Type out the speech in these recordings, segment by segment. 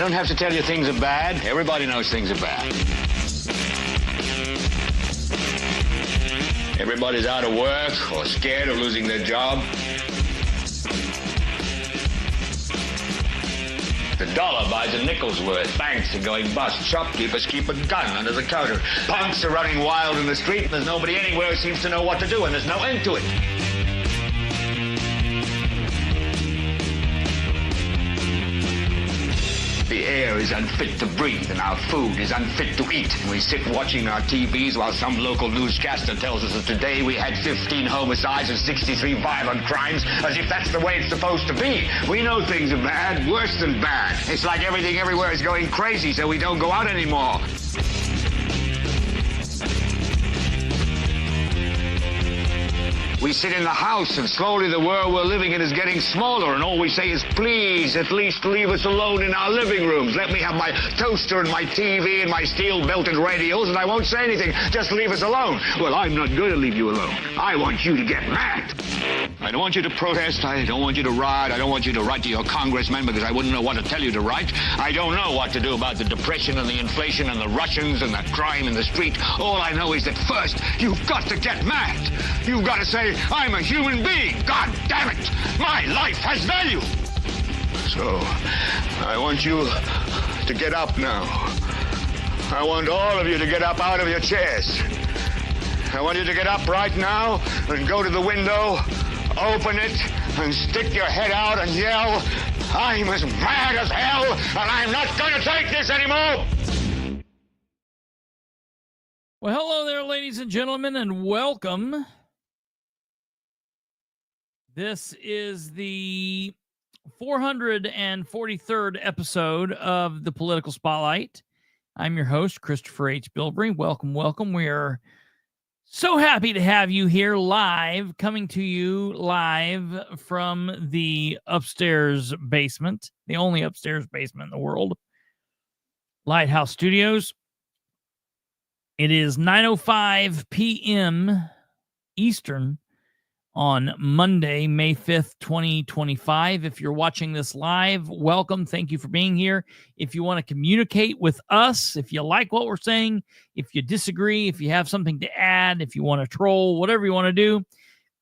don't have to tell you things are bad. Everybody knows things are bad. Everybody's out of work or scared of losing their job. The dollar buys a nickel's worth. Banks are going bust. Shopkeepers keep a gun under the counter. Punks are running wild in the street, and there's nobody anywhere who seems to know what to do, and there's no end to it. The air is unfit to breathe, and our food is unfit to eat. And we sit watching our TVs while some local newscaster tells us that today we had 15 homicides and 63 violent crimes, as if that's the way it's supposed to be. We know things are bad, worse than bad. It's like everything everywhere is going crazy, so we don't go out anymore. We sit in the house, and slowly the world we're living in is getting smaller, and all we say is, please, at least leave us alone in our living rooms. Let me have my toaster and my TV and my steel-belted radios, and I won't say anything. Just leave us alone. Well, I'm not going to leave you alone. I want you to get mad. I don't want you to protest. I don't want you to riot. I don't want you to write to your congressman, because I wouldn't know what to tell you to write. I don't know what to do about the depression and the inflation and the Russians and the crime in the street. All I know is that first, you've got to get mad. You've got to say, I'm a human being. God damn it. My life has value. So, I want you to get up now. I want all of you to get up out of your chairs. I want you to get up right now and go to the window, open it, and stick your head out and yell, I'm as mad as hell, and I'm not going to take this anymore. Well, hello there, ladies and gentlemen, and welcome. This is the 443rd episode of the Political Spotlight. I'm your host, Kristopher H. Bilbrey. Welcome, welcome. We are so happy to have you here live, coming to you live from the upstairs basement, the only upstairs basement in the world, Lighthouse Studios. It is 9:05 p.m. Eastern on Monday, May 5th, 2025. If you're watching this live, welcome. Thank you for being here. If you want to communicate with us, if you like what we're saying, if you disagree, if you have something to add, if you want to troll, whatever you want to do,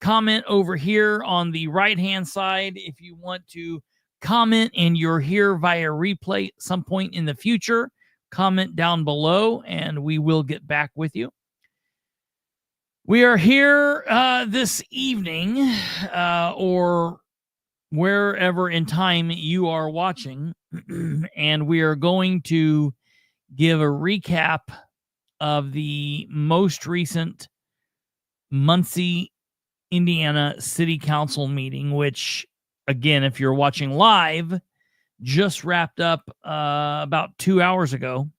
comment over here on the right-hand side. If you want to comment and you're here via replay at some point in the future, comment down below and we will get back with you. We are here this evening, or wherever in time you are watching, and we are going to give a recap of the most recent Muncie, Indiana City Council meeting, which, again, if you're watching live, just wrapped up about 2 hours ago.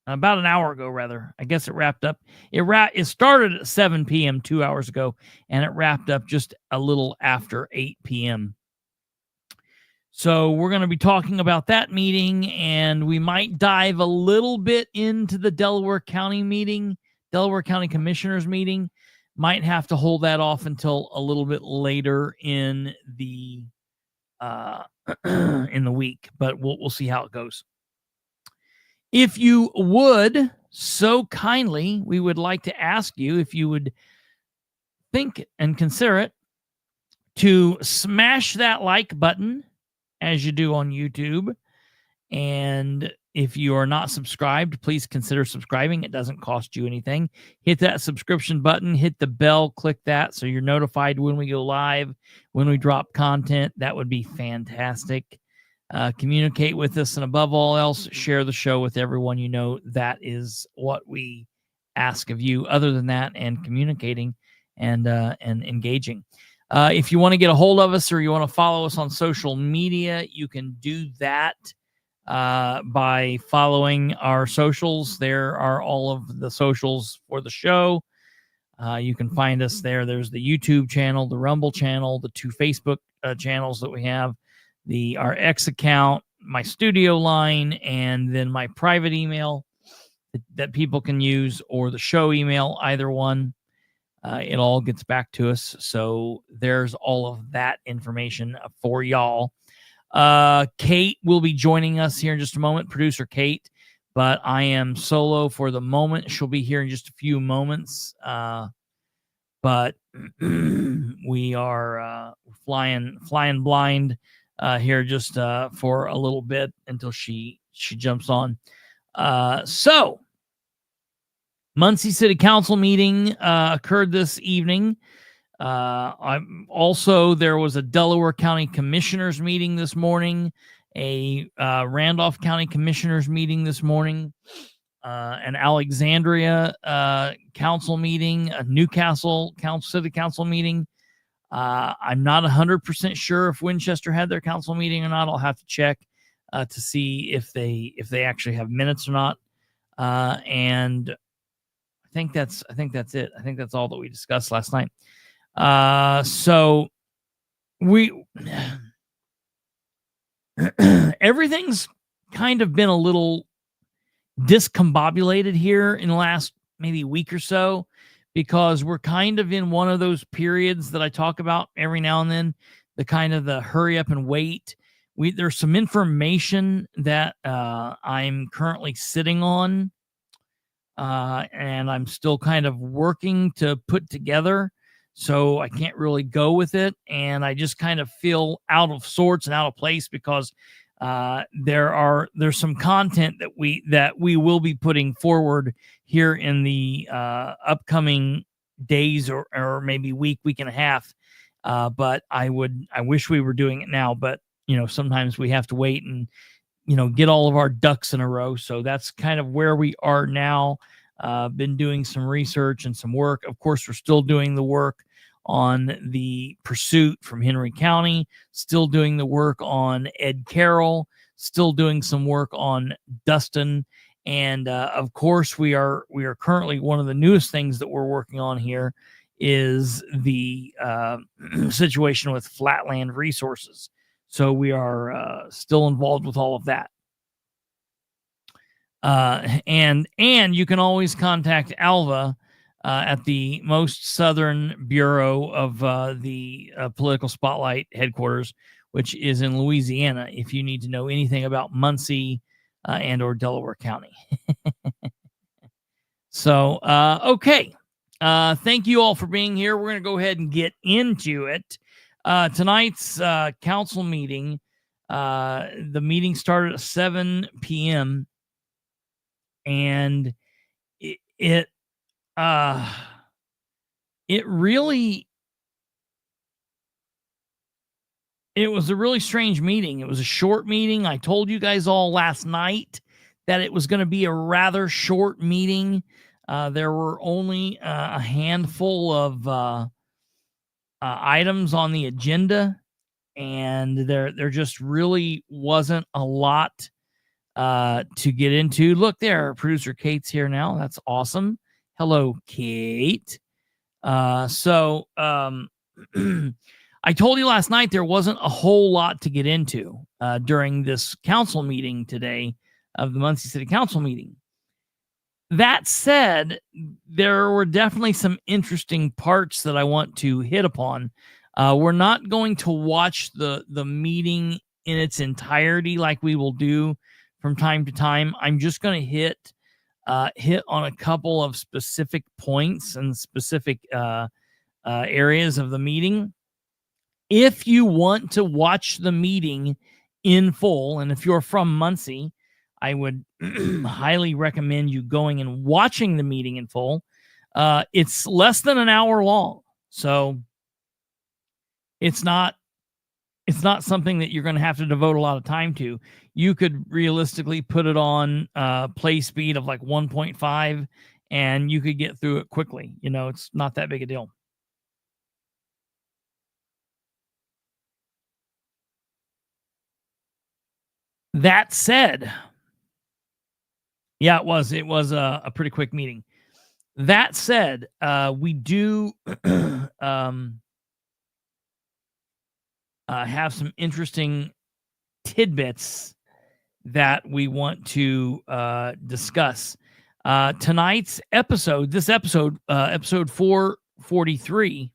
About an hour ago, rather. I guess it wrapped up. It started at 7 p.m. 2 hours ago, and it wrapped up just a little after 8 p.m. So we're going to be talking about that meeting, and we might dive a little bit into the Delaware County meeting, Delaware County Commissioners meeting. Might have to hold that off until a little bit later in the in the week, but we'll see how it goes. If you would, so kindly, we would like to ask you if you would think and consider it to smash that like button as you do on YouTube. And if you are not subscribed, please consider subscribing. It doesn't cost you anything. Hit that subscription button, hit the bell, click that so you're notified when we go live, when we drop content. That would be fantastic. Communicate with us, and above all else, share the show with everyone you know. That is what we ask of you. Other than that, and communicating and engaging. If you want to get a hold of us or you want to follow us on social media, you can do that by following our socials. There are all of the socials for the show. You can find us there. There's the YouTube channel, the Rumble channel, the 2 Facebook channels that we have. Our X account, my studio line, and then my private email that people can use, or the show email, either one. It all gets back to us. So there's all of that information for y'all. Kate will be joining us here in just a moment, producer Kate, but I am solo for the moment. She'll be here in just a few moments. But we are flying blind here just for a little bit until she jumps on. So Muncie City Council meeting occurred this evening. There was a Delaware County Commissioners meeting this morning, a Randolph County Commissioners meeting this morning, an Alexandria council meeting, a Newcastle City Council meeting. I'm not 100% sure if Winchester had their council meeting or not. I'll have to check to see if they actually have minutes or not. And I think that's it. I think that's all that we discussed last night. So everything's kind of been a little discombobulated here in the last maybe week or so, because we're kind of in one of those periods that I talk about every now and then, the kind of the hurry up and wait. There's some information that I'm currently sitting on, and I'm still kind of working to put together, so I can't really go with it, and I just kind of feel out of sorts and out of place because there's some content that we will be putting forward here in the upcoming days or maybe week and a half. But I wish we were doing it now, but sometimes we have to wait and get all of our ducks in a row. So that's kind of where we are now. Been doing some research and some work. Of course, we're still doing the work on the pursuit from Henry County, still doing the work on Ed Carroll, still doing some work on Dustin. And of course, we are currently, one of the newest things that we're working on here is the situation with Flatland Resources. So we are still involved with all of that. And you can always contact Alva at the most southern bureau of the Political Spotlight headquarters, which is in Louisiana, if you need to know anything about Muncie and or Delaware County. So, okay. Thank you all for being here. We're going to go ahead and get into it. Tonight's council meeting, the meeting started at 7 p.m. and it was a really strange meeting. It was a short meeting. I told you guys all last night that it was going to be a rather short meeting. There were only a handful of items on the agenda, and there just really wasn't a lot to get into. Look there, producer Kate's here now. That's awesome. Hello, Kate. I told you last night there wasn't a whole lot to get into during this council meeting today of the Muncie City Council meeting. That said, there were definitely some interesting parts that I want to hit upon. We're not going to watch the meeting in its entirety like we will do from time to time. I'm just going to hit on a couple of specific points and specific areas of the meeting. If you want to watch the meeting in full, and if you're from Muncie, I would highly recommend you going and watching the meeting in full. It's less than an hour long, so it's not something that you're going to have to devote a lot of time to. You could realistically put it on play speed of like 1.5, and you could get through it quickly. It's not that big a deal. That said, yeah, it was a pretty quick meeting. That said, we do have some interesting tidbits that we want to discuss. Tonight's episode, episode 443,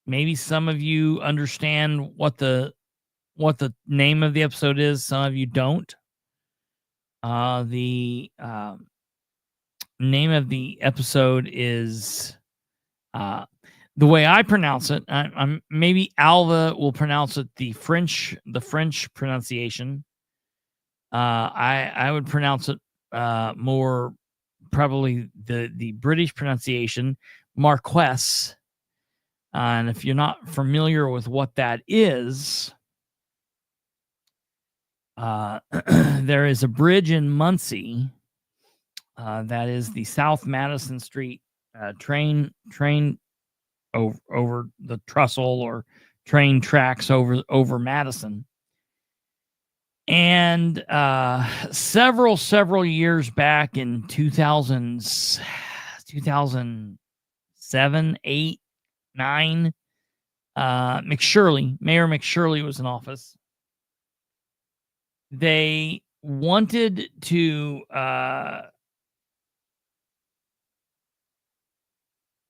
maybe some of you understand what the what the name of the episode is. Some of you don't. The name of the episode is the way I pronounce it. I'm maybe Alva will pronounce it the French pronunciation. I would pronounce it more probably the British pronunciation, MARQUIS. And if you're not familiar with what that is, there is a bridge in Muncie that is the South Madison Street train over the trestle or train tracks over Madison. And several years back in 2007, 8, 9, Mayor McShirley was in office. They wanted to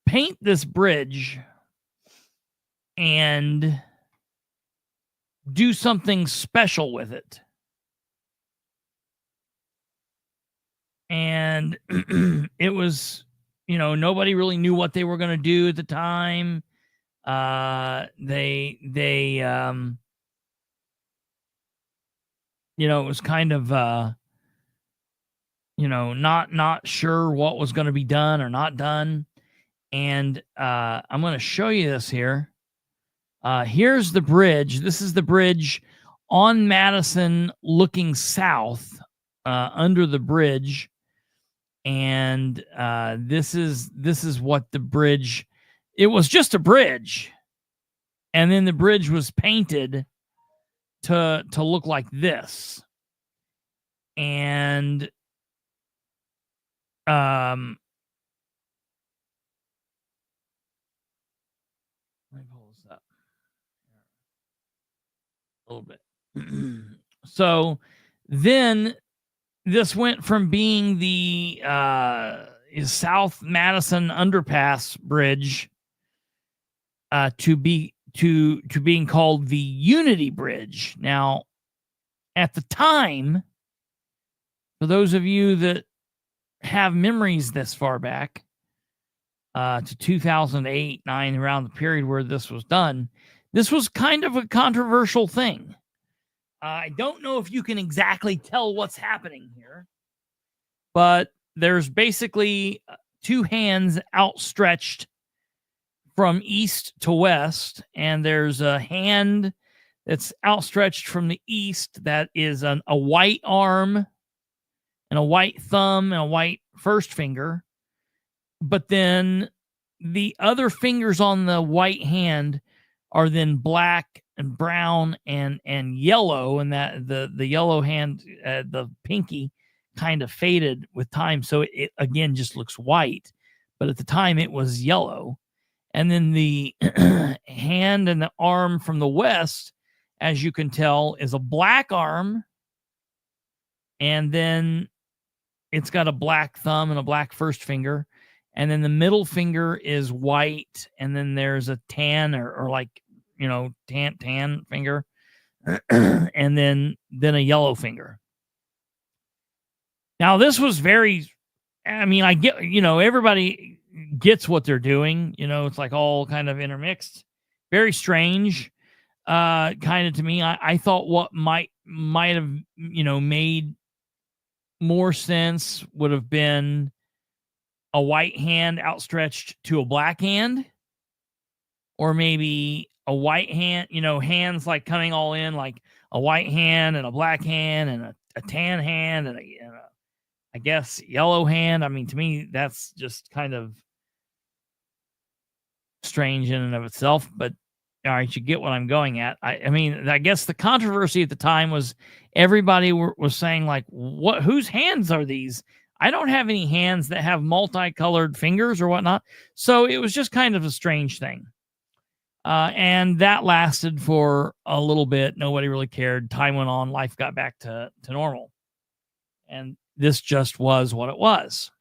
paint this bridge and do something special with it. And it was, nobody really knew what they were going to do at the time. They it was kind of, not sure what was going to be done or not done. And I'm going to show you this here. Here's the bridge. This is the bridge on Madison looking south under the bridge. And this is what the bridge, it was just a bridge. And then the bridge was painted to look like this. And let me pull this up a little bit. So then this went from being the South Madison Underpass Bridge to being called the Unity Bridge. Now, at the time, for those of you that have memories this far back to 2008, 9, around the period where this was done, this was kind of a controversial thing. I don't know if you can exactly tell what's happening here, but there's basically two hands outstretched from east to west, and there's a hand that's outstretched from the east that is a white arm and a white thumb and a white first finger. But then the other fingers on the white hand are then black and brown and yellow, and that the yellow hand, the pinky, kind of faded with time, so it again just looks white, but at the time it was yellow. And then the hand and the arm from the west, as you can tell, is a black arm, and then it's got a black thumb and a black first finger, and then the middle finger is white, and then there's a tan or like tan finger, and then a yellow finger. Now, this was very, I get, everybody gets what they're doing. It's like all kind of intermixed. Very strange, kind of to me. I thought what might have, made more sense would have been a white hand outstretched to a black hand, or maybe a white hand, hands like coming all in, like a white hand and a black hand and a tan hand and I guess yellow hand. To me, that's just kind of strange in and of itself, but all right, you get what I'm going at. I guess the controversy at the time was everybody was saying, like, whose hands are these? I don't have any hands that have multicolored fingers or whatnot. So it was just kind of a strange thing. And that lasted for a little bit. Nobody really cared. Time went on. Life got back to normal. And this just was what it was.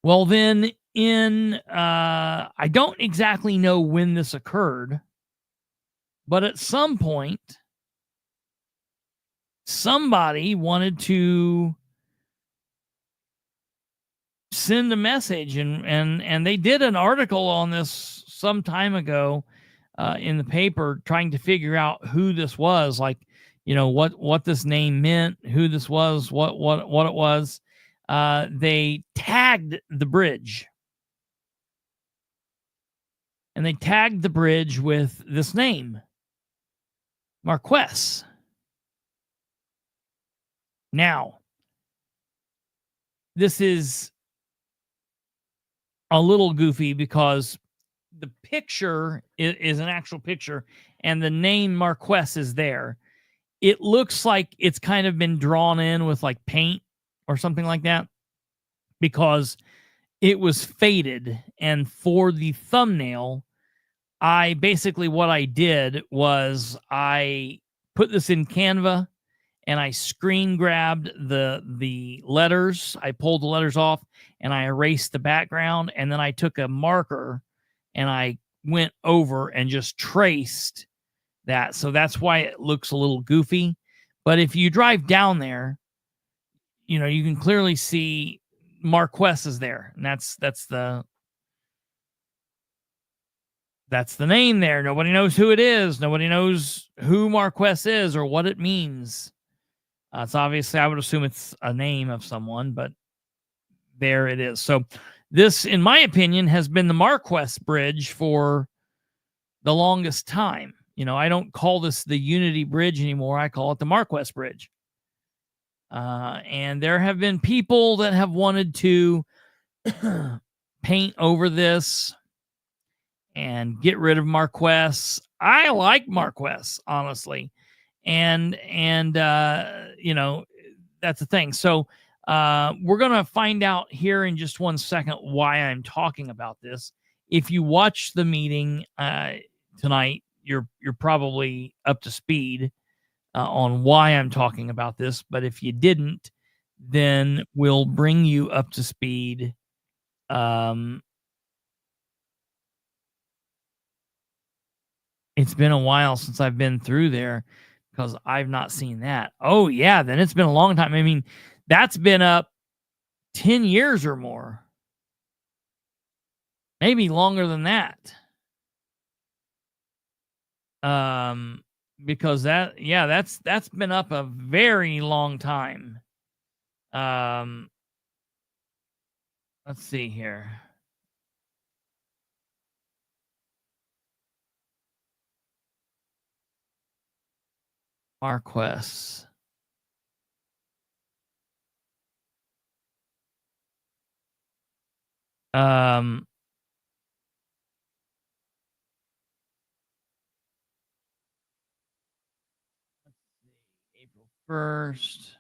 Well, then I don't exactly know when this occurred, But at some point, somebody wanted to send a message, and they did an article on this some time ago in the paper, trying to figure out who this was, like, what this name meant, who this was, what it was. They tagged the bridge, and they tagged the bridge with this name, MARQUIS. Now, this is a little goofy because the picture is an actual picture, and the name MARQUIS is there. It looks like it's kind of been drawn in with like paint or something like that, because it was faded. And for the thumbnail, what I did was I put this in Canva, and I screen grabbed the letters. I pulled the letters off, and I erased the background, and then I took a marker and I went over and just traced that. So that's why it looks a little goofy. But if you drive down there, you can clearly see MARQUIS is there, and that's the name there. Nobody knows who it is. Nobody knows who MARQUIS is or what it means. It's obviously, I would assume it's a name of someone, but there it is. So this, in my opinion, has been the MARQUIS Bridge for the longest time. I don't call this the Unity Bridge anymore. I call it the MARQUIS Bridge. And there have been people that have wanted to paint over this and get rid of MARQUIS. I like MARQUIS, honestly. And that's the thing. So we're going to find out here in just 1 second why I'm talking about this. If you watch the meeting tonight, you're probably up to speed on why I'm talking about this. But if you didn't, then we'll bring you up to speed. It's been a while since I've been through there, because I've not seen that. Oh, yeah, then it's been a long time. I mean, that's been up 10 years or more. Maybe longer than that. Because that's been up a very long time. Let's see here. MARQUIS. April 1st.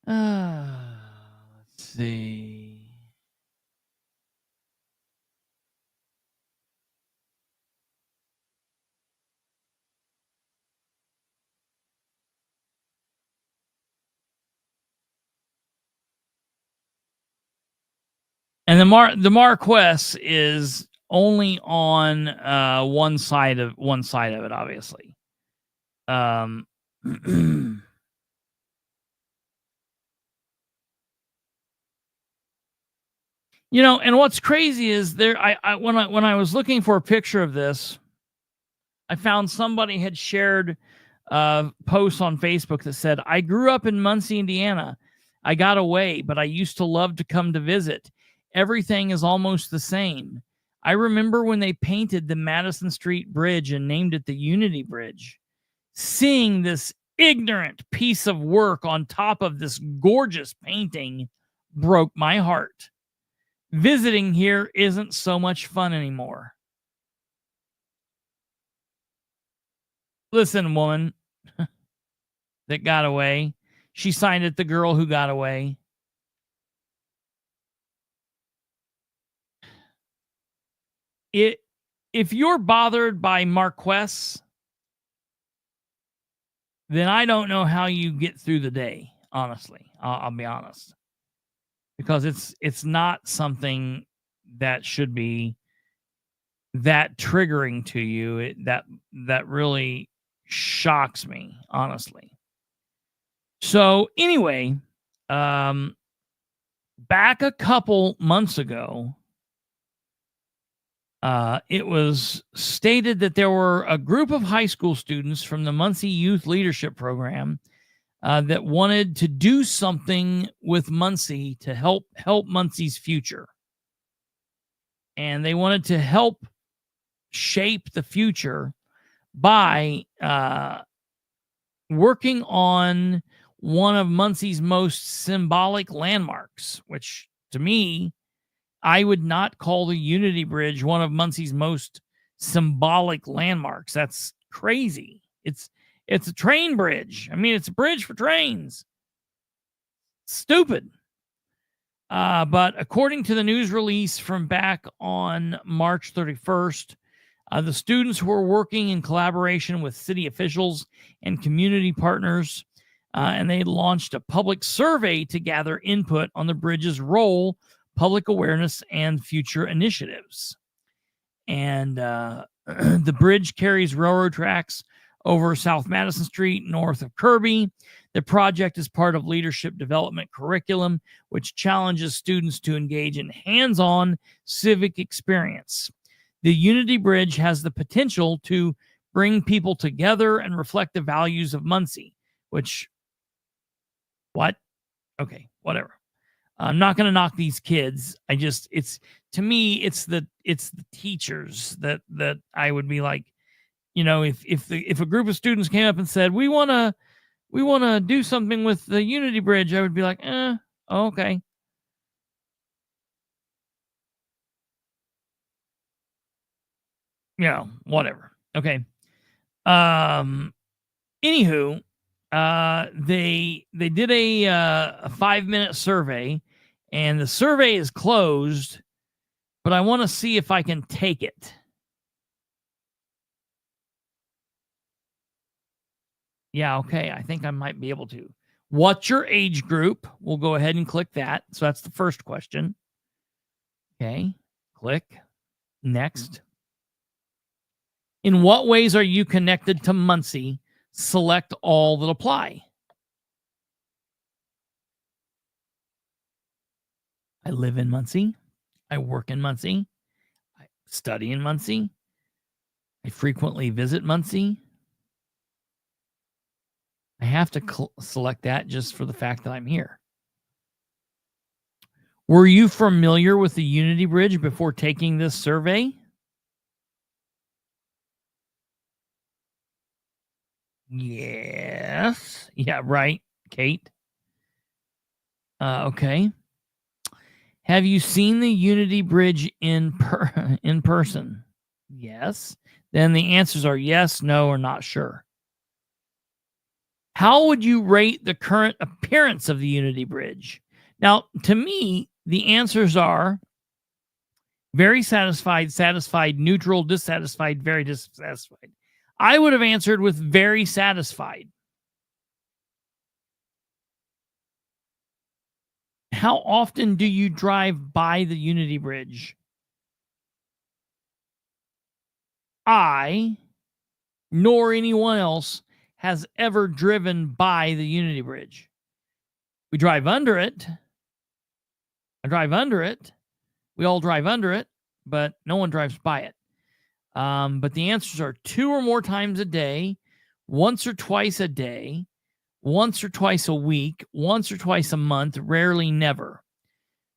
Let's see. And the MARQUIS is only on one side of it, obviously. And what's crazy is when I was looking for a picture of this, I found somebody had shared a post on Facebook that said, "I grew up in Muncie, Indiana. I got away, but I used to love to come to visit. Everything is almost the same. I remember when they painted the Madison Street Bridge and named it the Unity Bridge. Seeing this ignorant piece of work on top of this gorgeous painting broke my heart. Visiting here isn't so much fun anymore." Listen, woman that got away. She signed it, the girl who got away. If you're bothered by MARQUIS, then I don't know how you get through the day, honestly. I'll be honest. Because it's not something that should be that triggering to you, that really shocks me, honestly. So anyway, back a couple months ago, it was stated that there were a group of high school students from the Muncie Youth Leadership Program that wanted to do something with Muncie to help Muncie's future. And they wanted to help shape the future by working on one of Muncie's most symbolic landmarks, which to me, I would not call the Unity Bridge one of Muncie's most symbolic landmarks. That's crazy. It's a train bridge. I mean, it's a bridge for trains. Stupid. But according to the news release from back on March 31st, the students were working in collaboration with city officials and community partners, and they launched a public survey to gather input on the bridge's role, public awareness, and future initiatives. And the bridge carries railroad tracks over South Madison Street, north of Kirby. The project is part of leadership development curriculum, which challenges students to engage in hands-on civic experience. The Unity Bridge has the potential to bring people together and reflect the values of Muncie, which, what? Okay, whatever. I'm not going to knock these kids. To me, it's the teachers that I would be like, if a group of students came up and said, we want to do something with the Unity Bridge, I would be like, okay. Whatever. Okay. Anywho, they did a 5-minute survey, and the survey is closed, but I want to see if I can take it. Yeah, okay. I think I might be able to. What's your age group? We'll go ahead and click that. So that's the first question. Okay. Click. Next. In what ways are you connected to Muncie? Select all that apply. I live in Muncie. I work in Muncie. I study in Muncie. I frequently visit Muncie. I have to select that just for the fact that I'm here. Were you familiar with the Unity Bridge before taking this survey? Yes. Yeah, right, Kate. Okay. Have you seen the Unity Bridge in person? Yes. Then the answers are yes, no, or not sure. How would you rate the current appearance of the Unity Bridge? Now, to me, the answers are very satisfied, satisfied, neutral, dissatisfied, very dissatisfied. I would have answered with very satisfied. How often do you drive by the Unity Bridge? I, nor anyone else, has ever driven by the Unity Bridge. We drive under it. I drive under it. We all drive under it, but no one drives by it. But the answers are 2 or more times a day, once or twice a day, once or twice a week, once or twice a month, rarely never.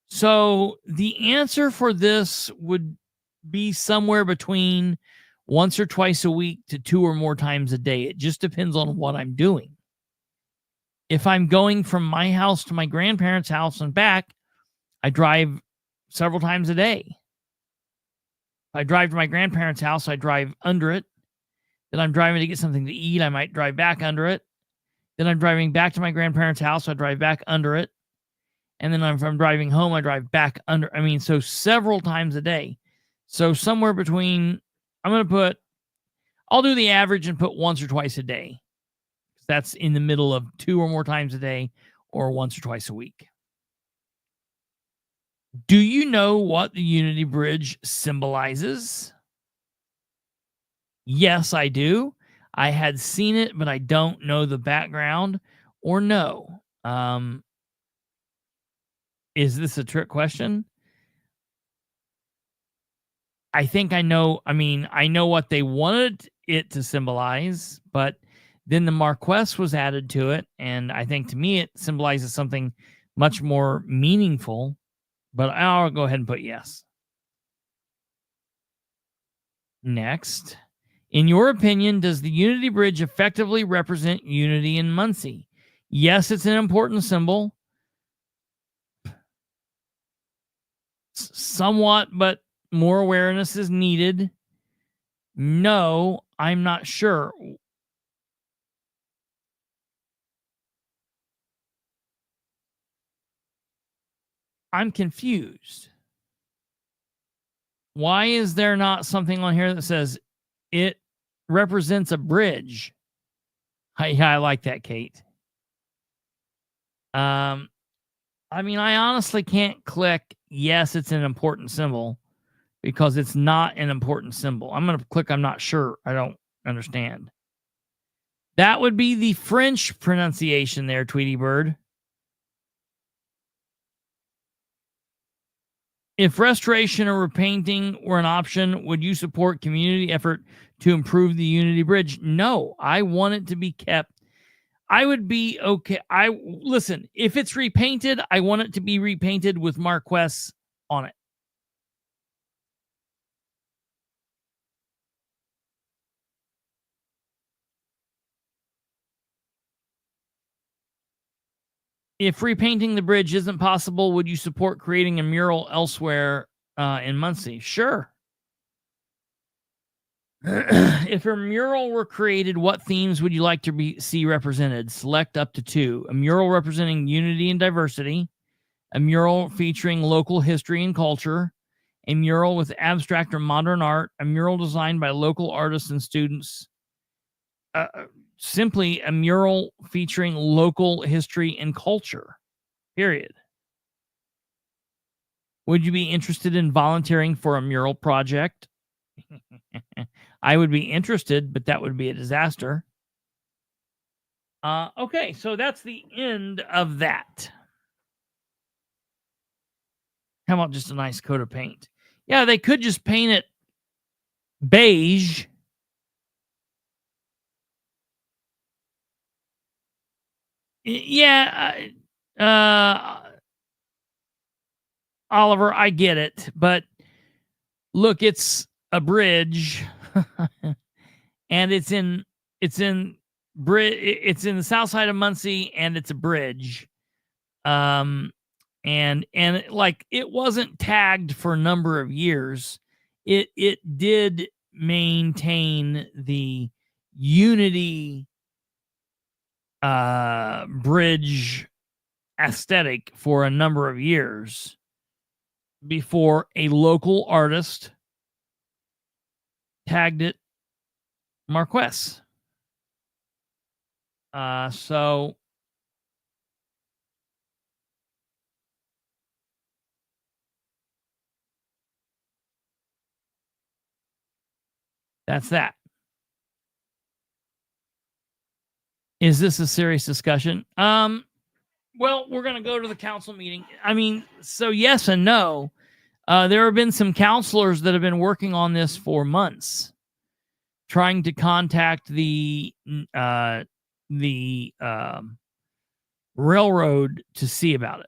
So the answer for this would be somewhere between once or twice a week to 2 or more times a day. It just depends on what I'm doing. If I'm going from my house to my grandparents' house and back, I drive several times a day. If I drive to my grandparents' house, I drive under it. Then I'm driving to get something to eat. I might drive back under it. Then I'm driving back to my grandparents' house. I drive back under it. And then if I'm driving home, I drive back under. So several times a day. So somewhere between, I'll do the average and put once or twice a day. That's in the middle of 2 or more times a day or once or twice a week. Do you know what the Unity Bridge symbolizes? Yes, I do. I had seen it, but I don't know the background. Or no. Is this a trick question? I think I know. I mean, I know what they wanted it to symbolize, but then the MARQUIS was added to it. And I think to me, it symbolizes something much more meaningful. But I'll go ahead and put yes. Next. In your opinion, does the Unity Bridge effectively represent unity in Muncie? Yes, it's an important symbol. Somewhat, but more awareness is needed. No, I'm not sure. I'm confused. Why is there not something on here that says it represents a bridge? I like that, Kate. I mean, I honestly can't click yes, it's an important symbol, because it's not an important symbol. I'm going to click I'm not sure. I don't understand. That would be the French pronunciation there, Tweety Bird. If restoration or repainting were an option, would you support community effort to improve the Unity Bridge? No, I want it to be kept. I would be okay. Listen, if it's repainted, I want it to be repainted with MARQUIS on it. If repainting the bridge isn't possible, would you support creating a mural elsewhere in Muncie? Sure. If a mural were created, what themes would you like to see represented? Select up to 2. A mural representing unity and diversity. A mural featuring local history and culture. A mural with abstract or modern art. A mural designed by local artists and students. Simply a mural featuring local history and culture. Period. Would you be interested in volunteering for a mural project? I would be interested, but that would be a disaster. Okay, so that's the end of that. How about just a nice coat of paint? Yeah, they could just paint it beige. Yeah, Oliver, I get it, but look, it's a bridge, and it's in the south side of Muncie, and it's a bridge, and like it wasn't tagged for a number of years. It did maintain the Unity bridge aesthetic for a number of years before a local artist tagged it MARQUIS. So that's that. Is this a serious discussion? Well, we're going to go to the council meeting. I mean, so yes and no. There have been some counselors that have been working on this for months, trying to contact the railroad to see about it.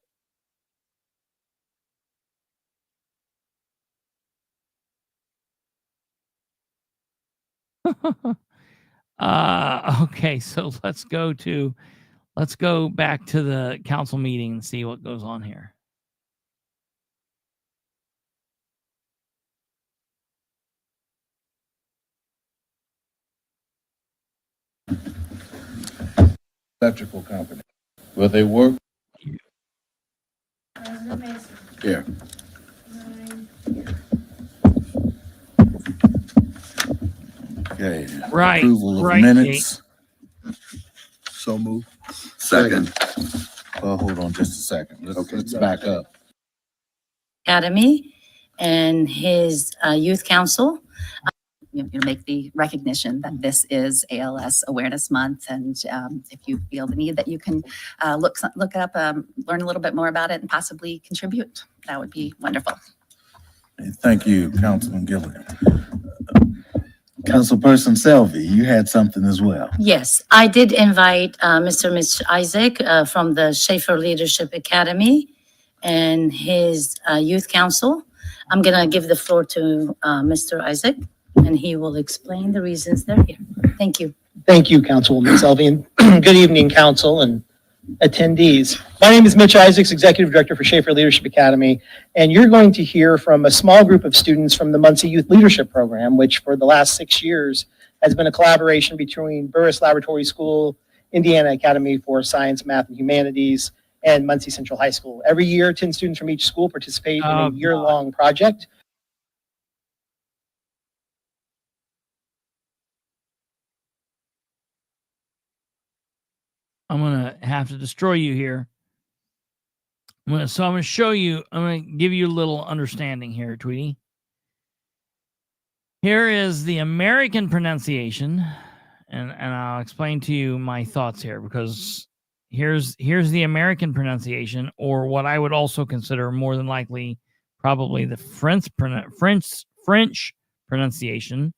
Okay, so let's go back to the council meeting and see what goes on here. Electrical company. Will they work? Here. Okay. Right. Approval of minutes. So move. Second. Well, hold on just a second. Let's back up. Academy and his youth council. make the recognition that this is ALS Awareness Month. And if you feel the need that you can look up, learn a little bit more about it and possibly contribute, that would be wonderful. Thank you, Councilman Gilligan. Councilperson Selvey, you had something as well. Yes, I did invite Mr. and Ms. Isaac from the Schaefer Leadership Academy and his youth council. I'm going to give the floor to Mr. Isaac, and he will explain the reasons they're here. Thank you. Thank you, Councilwoman Selvey, and good evening, Council and attendees. My name is Mitch Isaacs, Executive Director for Schaefer Leadership Academy, and you're going to hear from a small group of students from the Muncie Youth Leadership Program, which for the last 6 years has been a collaboration between Burris Laboratory School, Indiana Academy for Science, Math, and Humanities, and Muncie Central High School. Every year, 10 students from each school participate in a year-long project. I'm going to have to destroy you here. I'm going to show you, I'm going to give you a little understanding here, Tweety. Here is the American pronunciation, and I'll explain to you my thoughts here, because here's the American pronunciation, or what I would also consider more than likely probably the French pronunciation.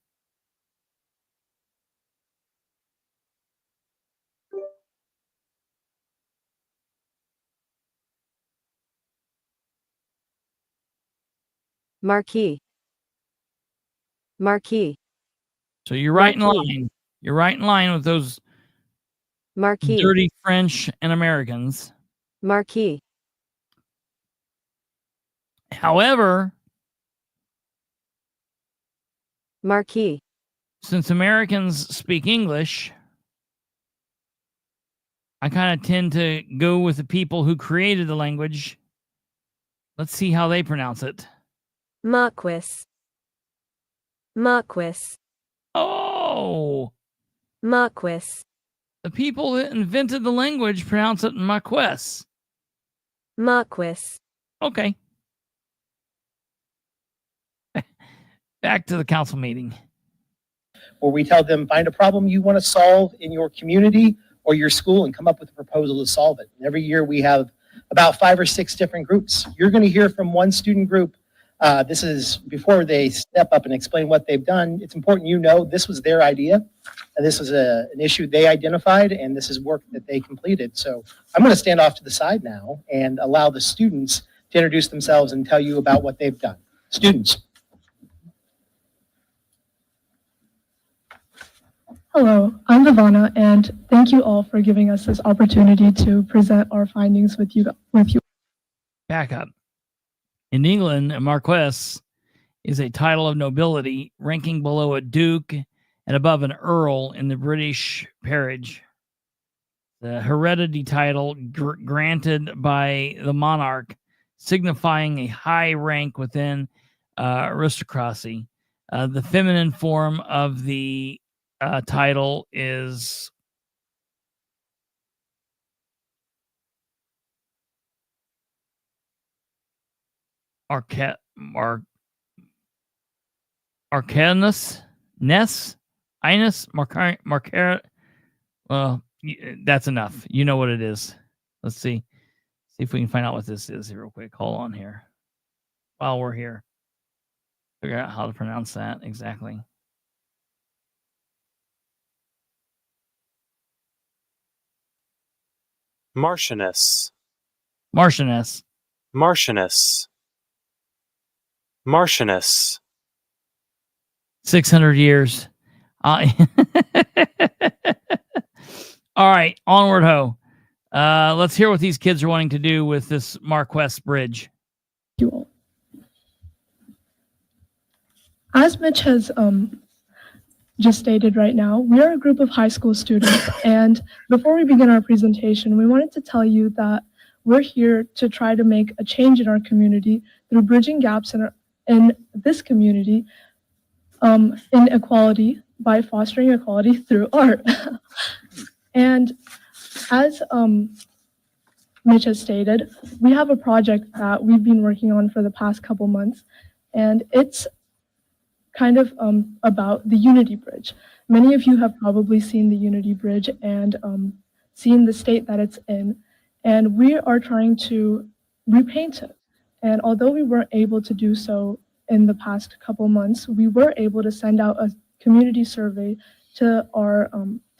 Marquis. So you're right in line. You're right in line with those Marquis. dirty French and Americans. Marquis. However, Marquis. since Americans speak English, I kind of tend to go with the people who created the language. Let's see how they pronounce it. MARQUIS. Oh, MARQUIS. the people that invented the language pronounce it MARQUIS. Okay. Back to the council meeting. Where we tell them, find a problem you want to solve in your community or your school and come up with a proposal to solve it. And every year we have about 5 or 6 different groups. You're going to hear from one student group. This is before they step up and explain what they've done. It's important you know this was their idea, and this was an issue they identified, and this is work that they completed. So I'm going to stand off to the side now and allow the students to introduce themselves and tell you about what they've done. Students. Hello, I'm Vivana, and thank you all for giving us this opportunity to present our findings with you. Back up. In England, a marquess is a title of nobility ranking below a duke and above an earl in the British peerage. The heredity title granted by the monarch, signifying a high rank within aristocracy. The feminine form of the title is Arcanus, Inus, Marcar. Well, that's enough. You know what it is. Let's see if we can find out what this is real quick. Hold on here. While we're here, figure out how to pronounce that exactly. Marchioness. 600 years. All right, onward ho. Let's hear what these kids are wanting to do with this MARQUIS bridge. You all. As Mitch has just stated right now, we are a group of high school students, and before we begin our presentation, we wanted to tell you that we're here to try to make a change in our community through bridging gaps in this community, in equality, by fostering equality through art. And as Mitch has stated, we have a project that we've been working on for the past couple months, and it's kind of about the Unity Bridge. Many of you have probably seen the Unity Bridge and seen the state that it's in, and we are trying to repaint it. And although we weren't able to do so in the past couple months, we were able to send out a community survey to our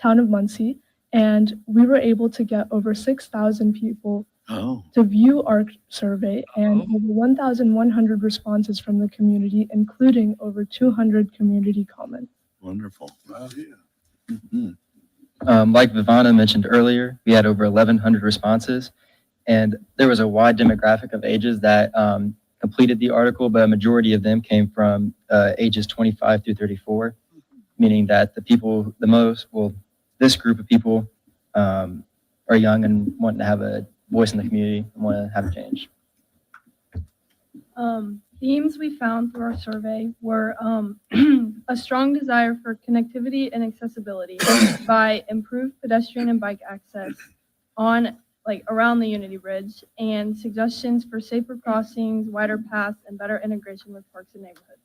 town of Muncie, and we were able to get over 6,000 people to view our survey and over 1,100 responses from the community, including over 200 community comments. Wonderful. Wow, yeah. Like Vivana mentioned earlier, we had over 1,100 responses, and there was a wide demographic of ages that completed the article, but a majority of them came from ages 25 through 34, meaning that this group of people are young and want to have a voice in the community and want to have a change. Themes we found through our survey were a strong desire for connectivity and accessibility by improved pedestrian and bike access around the Unity Bridge, and suggestions for safer crossings, wider paths, and better integration with parks and neighborhoods.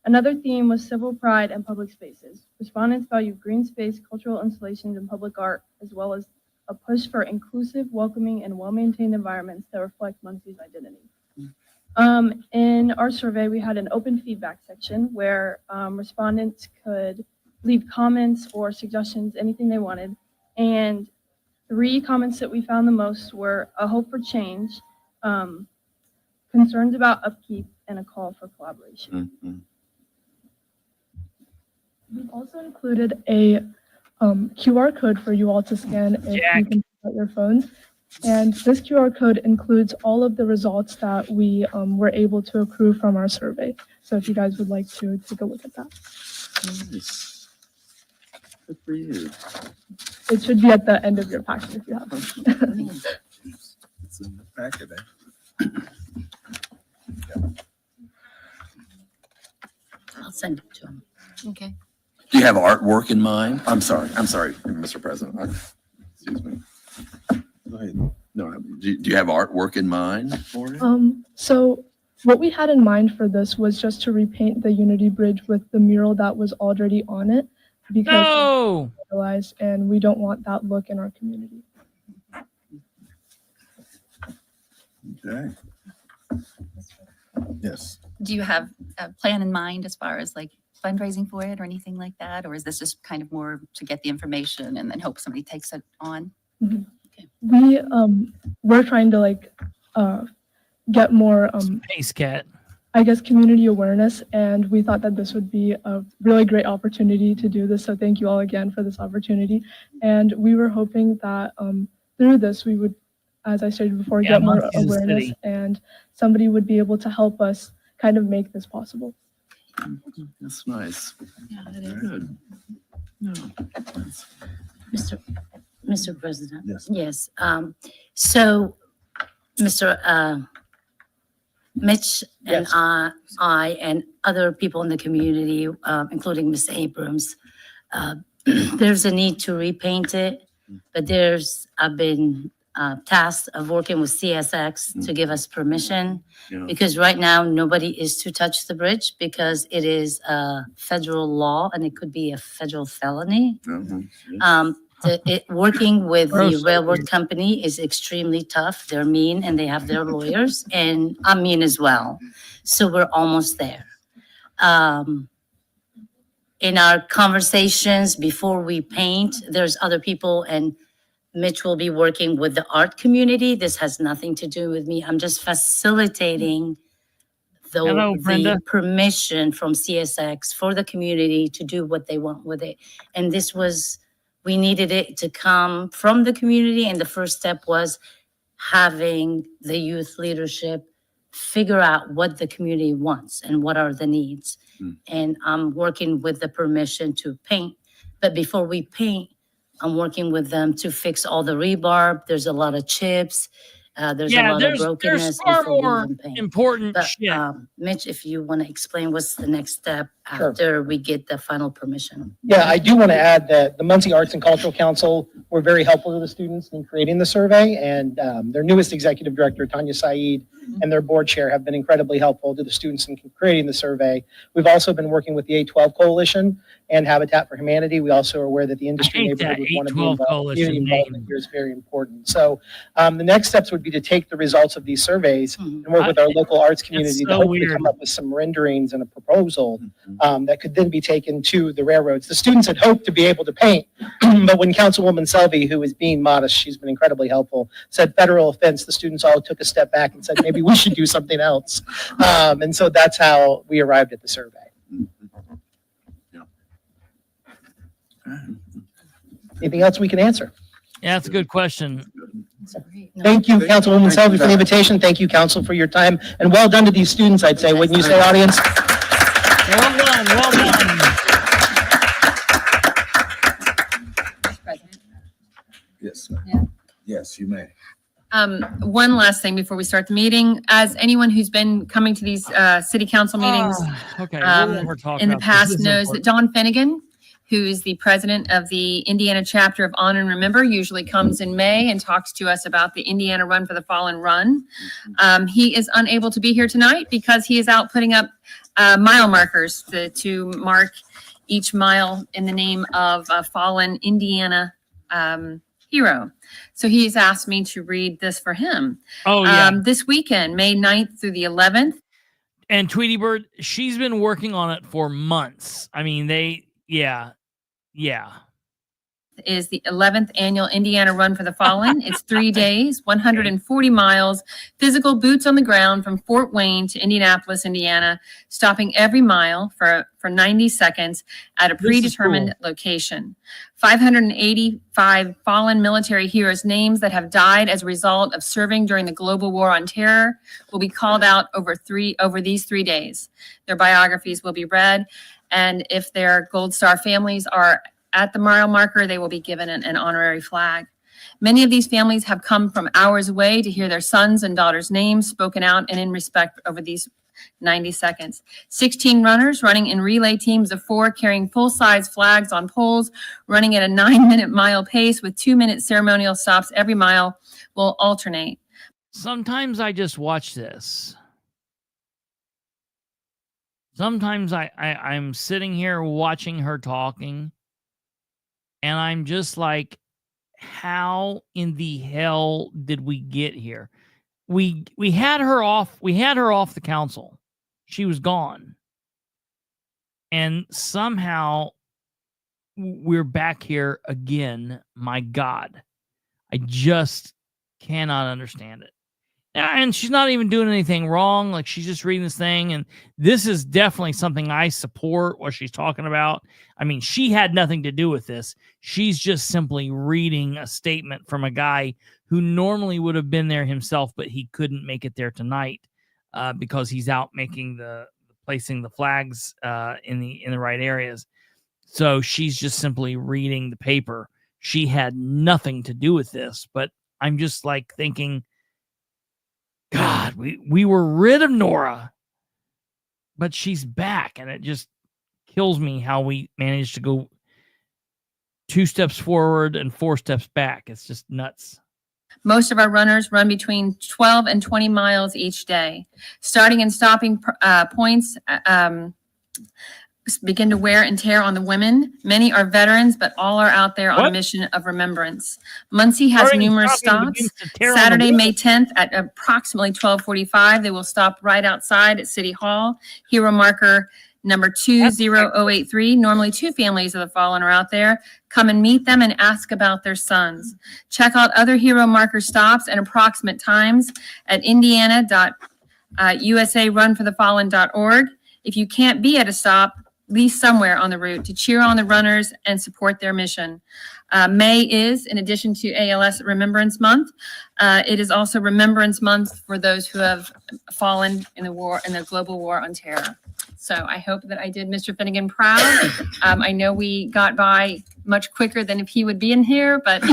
Another theme was civil pride and public spaces. Respondents valued green space, cultural installations, and public art, as well as a push for inclusive, welcoming, and well-maintained environments that reflect Muncie's identity. In our survey, we had an open feedback section where respondents could leave comments or suggestions, anything they wanted. And 3 comments that we found the most were a hope for change, concerns about upkeep, and a call for collaboration. We've also included a QR code for you all to scan if you can take out your phones. And this QR code includes all of the results that we were able to accrue from our survey. So if you guys would like to take a look at that. Nice. Good for you. It should be at the end of your packet if you have it. It's in the packet, I'll send it to him. Okay. Do you have artwork in mind? I'm sorry, Mr. President. Excuse me. Go ahead. No, do you have artwork in mind for it? So what we had in mind for this was just to repaint the Unity Bridge with the mural that was already on it, because and we don't want that look in our community. Okay. Yes. Do you have a plan in mind as far as like fundraising for it or anything like that? Or is this just kind of more to get the information and then hope somebody takes it on? Mm-hmm. Okay. We're trying to get more Space Cat, I guess, community awareness, and we thought that this would be a really great opportunity to do this. So thank you all again for this opportunity. And we were hoping that through this we would, as I stated before, get more awareness, and somebody would be able to help us kind of make this possible. That's nice. Yeah, it is. Good. No. Mr. President. Yes. Yes. So, Mr. Mitch and Yes. I and other people in the community, including Ms. Abrams, there's a need to repaint it, but I've been tasked of working with CSX to give us permission, because right now nobody is to touch the bridge because it is a federal law and it could be a federal felony. Working with the railroad company is extremely tough. They're mean and they have their lawyers, and I'm mean as well. So we're almost there. In our conversations before we paint, there's other people, and Mitch will be working with the art community. This has nothing to do with me. I'm just facilitating the permission from CSX for the community to do what they want with it. And we needed it to come from the community, and the first step was having the youth leadership figure out what the community wants and what are the needs. And I'm working with the permission to paint. But before we paint, I'm working with them to fix all the rebar. There's a lot of chips, There's a Yeah, lot of there's brokenness far before we more even paint. important But shit. Mitch, if you want to explain what's the next step Sure. after we get the final permission. Yeah, I do want to add that the Muncie Arts and Cultural Council were very helpful to the students in creating the survey, and their newest executive director, Tanya Saeed, and their board chair have been incredibly helpful to the students in creating the survey. We've also been working with the A12 Coalition and Habitat for Humanity. We also are aware that the industry I hate neighborhood that would want to be A12 involved. Coalition Community involvement name. here is very important. So the next steps would be to take the results of these surveys and work with our local arts community to so hopefully weird. come up with some renderings and a proposal that could then be taken to the railroads. The students had hoped to be able to paint, but when Councilwoman Selvey, who is being modest, she's been incredibly helpful, said federal offense, the students all took a step back and said, maybe we should do something else. And so that's how we arrived at the survey. Anything else we can answer? Yeah, that's a good question. Thank you, Councilwoman Selvey, for the invitation. Thank you, Council, for your time. And well done to these students, I'd say, wouldn't you say, audience? Well done, well done. Yes, Yeah. yes, you may. One last thing before we start the meeting. As anyone who's been coming to these city council meetings Okay, we're talking in the about this. past This is knows that important. Don Finnegan, who is the president of the Indiana chapter of Honor and Remember, usually comes in May and talks to us about the Indiana Run for the Fallen run. He is unable to be here tonight because he is out putting up mile markers to mark each mile in the name of a fallen Indiana hero. So he's asked me to read this for him. Oh, yeah. This weekend, May 9th through the 11th. And Tweety Bird, she's been working on it for months. I mean, yeah. Is the 11th annual Indiana Run for the Fallen. It's 3 days, 140 miles, physical boots on the ground from Fort Wayne to Indianapolis, Indiana, stopping every mile for 90 seconds at a predetermined location. 585 fallen military heroes' names that have died as a result of serving during the global war on terror will be called out over these 3 days. Their biographies will be read, and if their Gold Star families are at the mile marker, they will be given an honorary flag. Many of these families have come from hours away to hear their sons and daughters' names spoken out and in respect over these 90 seconds. 16 runners running in relay teams of 4, carrying full-size flags on poles, running at a 9-minute mile pace with 2-minute ceremonial stops every mile will alternate. Sometimes I just watch this. Sometimes I'm sitting here watching her talking, and I'm just like, how in the hell did we get here? We had her off the council. She was gone. And somehow we're back here again. My God. I just cannot understand it. And she's not even doing anything wrong. Like, she's just reading this thing. And this is definitely something I support, what she's talking about. I mean, she had nothing to do with this. She's just simply reading a statement from a guy who normally would have been there himself, but he couldn't make it there tonight because he's out placing the flags in the right areas. So she's just simply reading the paper. She had nothing to do with this, but I'm just like thinking, God, we were rid of Nora, but she's back, and it just kills me how we managed to go 2 steps forward and 4 steps back. It's just nuts. Most of our runners run between 12 and 20 miles each day. Starting and stopping points begin to wear and tear on the women. Many are veterans, but all are out there on a mission of remembrance. Muncie has numerous stops. Saturday, May 10th at approximately 12:45, they will stop right outside at City Hall. Hero marker number 20083. Normally 2 families of the fallen are out there. Come and meet them and ask about their sons. Check out other hero marker stops and approximate times at indiana.usarunforthefallen.org. If you can't be at a stop, at least somewhere on the route to cheer on the runners and support their mission. May is, in addition to ALS Remembrance Month, it is also Remembrance Month for those who have fallen in the global war on terror. So I hope that I did Mr. Finnegan proud. I know we got by much quicker than if he would be in here, but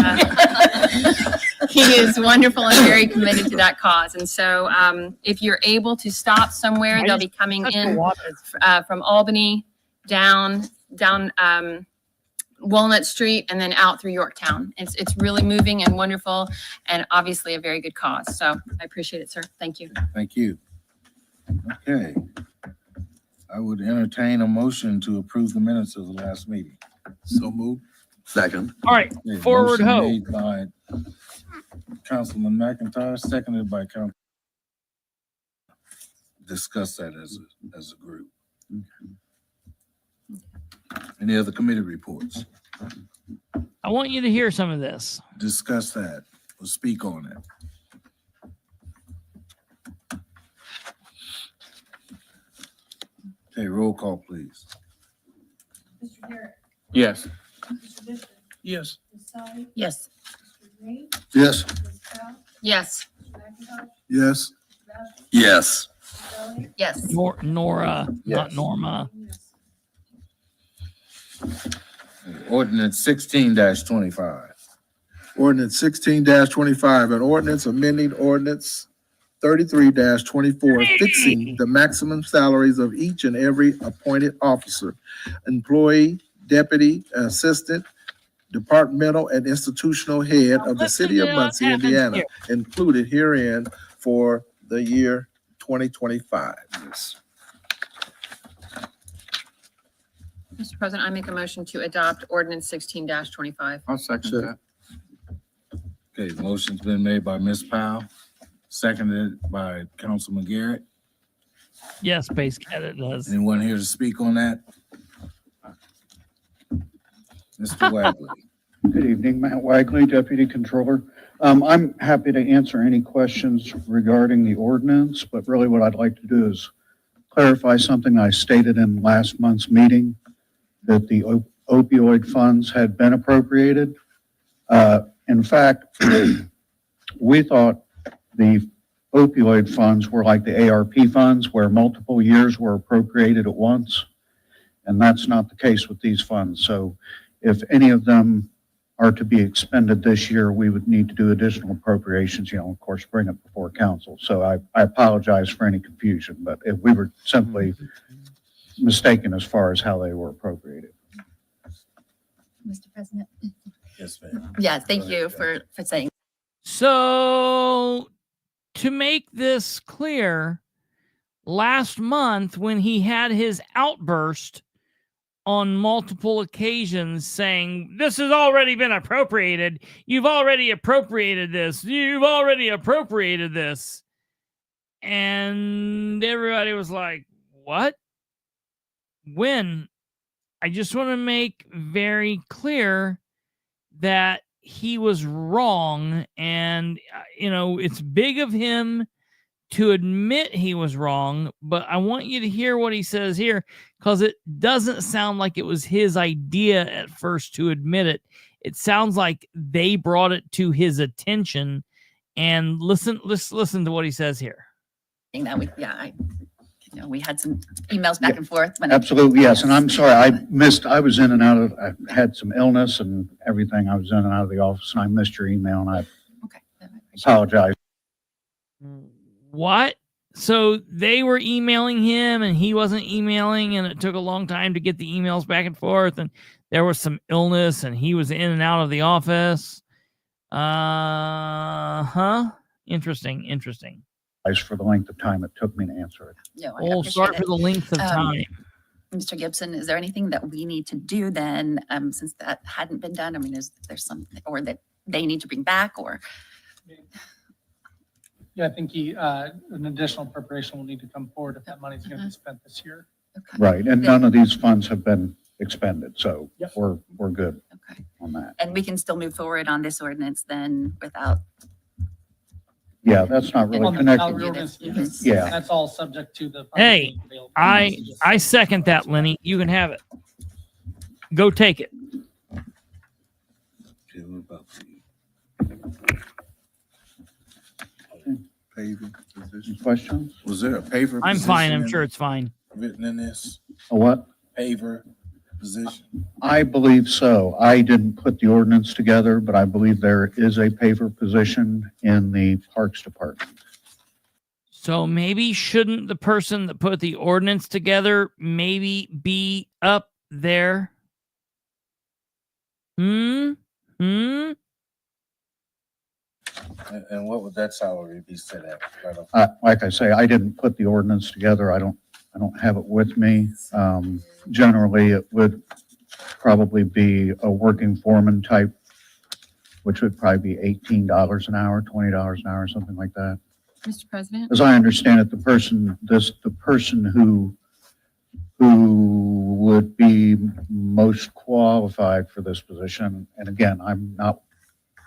He is wonderful and very committed to that cause. And so if you're able to stop somewhere, they'll be coming in from Albany down Walnut Street and then out through Yorktown. It's really moving and wonderful and obviously a very good cause. So I appreciate it, sir. Thank you. Thank you. Okay. I would entertain a motion to approve the minutes of the last meeting. So moved. Second. All right, Okay, forward motion ho. made by Councilman McIntyre, seconded by Council. Discuss that as a group. Any other committee reports? I want you to hear some of this. Discuss that or speak on it. Okay, roll call, please. Mr. Garrett. Yes. Mr. Bishop. Yes. Ms. Sally. Yes. Mr. Green. Yes. Ms. Powell. Yes. Mr. McIntosh. Yes. Mr. Bassett. Yes. Ms. Elliott. Yes. Nora, not Yes. Norma. Yes. Ordinance 16-25. Ordinance 16-25, an ordinance amending ordinance 33-24, fixing the maximum salaries of each and every appointed officer, employee, deputy, assistant, departmental, and institutional head of the city of Muncie, Indiana, included herein for the year 2025. Mr. President, I make a motion to adopt ordinance 16-25. I'll second that. Okay, motion's been made by Ms. Powell, seconded by Councilman Garrett. Yes, Base Cat, it does. Anyone here to speak on that? Mr. Wagley. Good evening, Matt Wagley, Deputy Controller. I'm happy to answer any questions regarding the ordinance, but really what I'd like to do is clarify something I stated in last month's meeting, that the opioid funds had been appropriated. In fact, we thought the opioid funds were like the ARP funds where multiple years were appropriated at once. And that's not the case with these funds. So if any of them are to be expended this year, we would need to do additional appropriations, of course, bring it before council. So I apologize for any confusion, but if we were simply mistaken as far as how they were appropriated. Mr. President. Yes, ma'am. Yeah, thank you for saying. So, to make this clear, last month when he had his outburst on multiple occasions saying, this has already been appropriated, you've already appropriated this, you've already appropriated this, and everybody was like, what? When? I just want to make very clear that he was wrong, and it's big of him to admit he was wrong, but I want you to hear what he says here, because it doesn't sound like it was his idea at first to admit it. It sounds like they brought it to his attention. And listen to what he says here. That we had some emails back and forth. Absolutely, yes. And I'm sorry, I was in and out of, I had some illness and everything. I was in and out of the office and I missed your email and I apologize. What? So they were emailing him and he wasn't emailing, and it took a long time to get the emails back and forth, and there was some illness and he was in and out of the office. Interesting. For the length of time it took me to answer it. No, Sorry for the length of time. Mr. Gibson, is there anything that we need to do then, since that hadn't been done? I mean, is there something, or that they need to bring back, or? Yeah, I think an additional appropriation will need to come forward if that money's going to be spent this year. Okay. Right, and none of these funds have been expended, so Yep. we're good Okay. on that. And we can still move forward on this ordinance then without, Yeah, that's not really On the connected. salary ordinance, yes. Yeah. That's all subject to the. funds Hey, being available. I second that, Lenny. You can have it. Go take it. Okay, what about the paving position? Questions? Was there a paver? I'm fine. I'm position sure it's fine. written in this? A what? Paver position? I believe so. I didn't put the ordinance together, but I believe there is a paver position in the Parks Department. So maybe shouldn't the person that put the ordinance together maybe be up there? Hmm? And what would that salary be set at? Like I say, I didn't put the ordinance together. I don't have it with me. Generally, it would probably be a working foreman type, which would probably be $18 an hour, $20 an hour, something like that. Mr. President? As I understand it, the person who would be most qualified for this position, and again, I'm not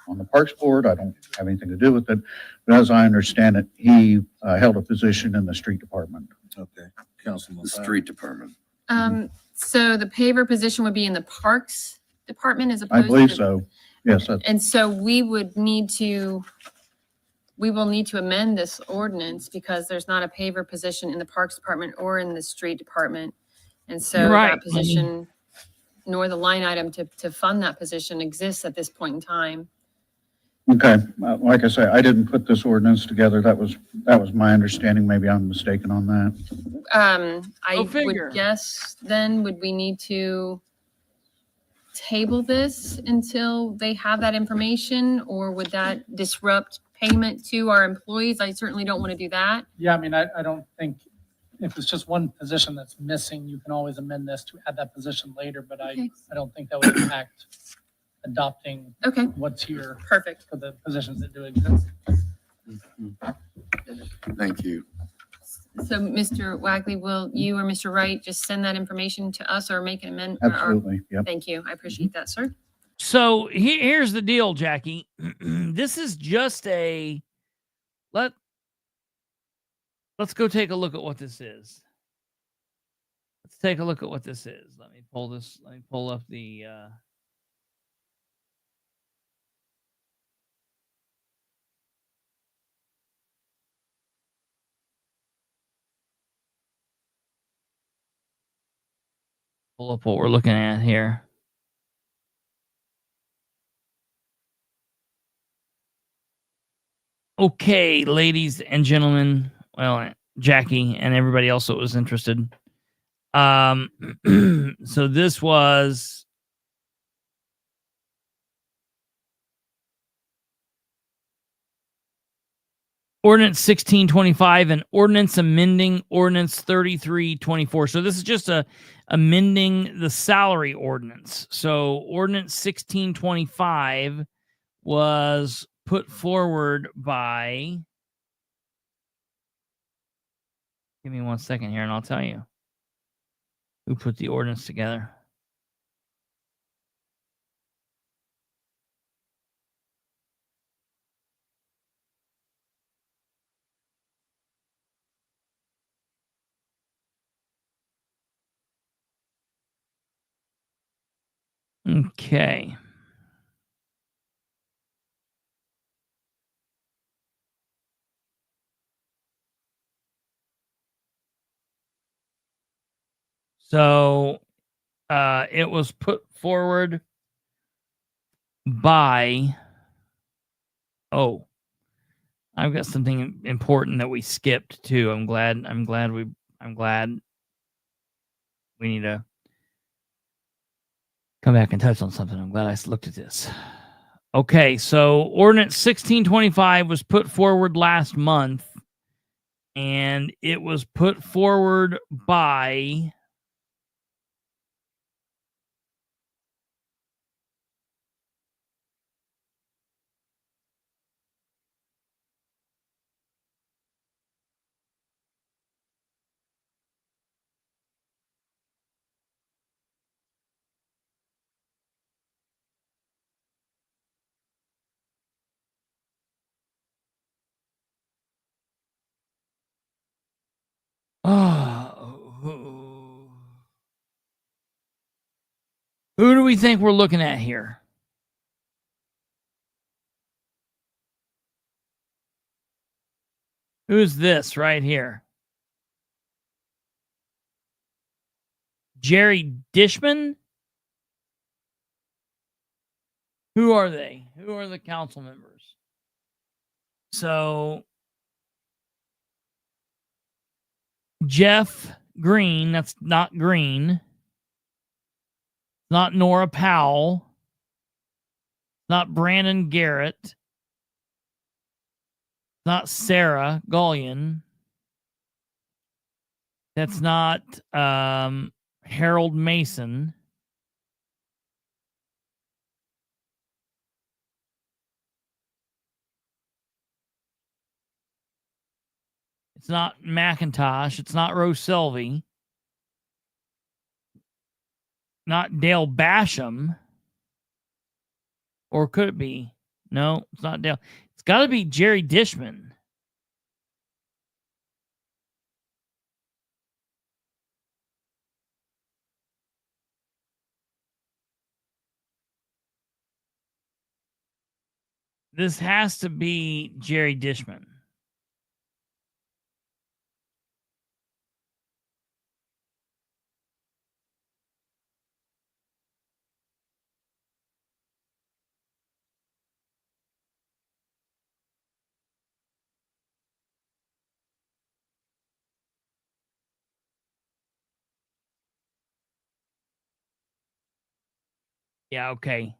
on the Parks Board, I don't have anything to do with it, but as I understand it, he held a position in the street department. Okay, Councilman. The street department. So the paver position would be in the Parks Department as I opposed believe to? so, yes. And so we will need to amend this ordinance because there's not a paver position in the Parks Department or in the Street Department. And so You're right. that position, nor the line item to fund that position exists at this point in time. Okay, like I say, I didn't put this ordinance together. That was my understanding. Maybe I'm mistaken on that. I Go figure. would guess then, would we need to table this until they have that information, or would that disrupt payment to our employees? I certainly don't want to do that. Yeah, I mean, I don't think, if it's just one position that's missing, you can always amend this to add that position later, but Okay. I don't think that would impact adopting Okay, what's here perfect. for the positions that do exist. Thank you. So Mr. Wagley, will you or Mr. Wright just send that information to us or make an amendment? Absolutely, yep. Thank you. I appreciate that, sir. So here's the deal, Jackie. This is just let's go take a look at what this is. Let's take a look at what this is. Let me pull up the pull up what we're looking at here. Okay, ladies and gentlemen, well, Jackie and everybody else that was interested. So this was Ordinance 1625 and Ordinance amending Ordinance 3324. So this is just amending the salary ordinance. So Ordinance 1625 was put forward by, give me 1 second here and I'll tell you who put the ordinance together. Okay. So it was put forward by, oh, I've got something important that we skipped too. I'm glad we need to come back and touch on something. I'm glad I looked at this. Okay, so Ordinance 1625 was put forward last month, and it was put forward by who do we think we're looking at here? Who's this right here? Jerry Dishman? Who are they? Who are the council members? So Jeff Green, that's not Green. Not Nora Powell. Not Brandon Garrett. Not Sarah Gullion. That's not Harold Mason. It's not McIntosh. It's not Rose Selvey. Not Dale Basham. Or could it be? No, it's not Dale. It's got to be Jerry Dishman. This has to be Jerry Dishman. Yeah, okay.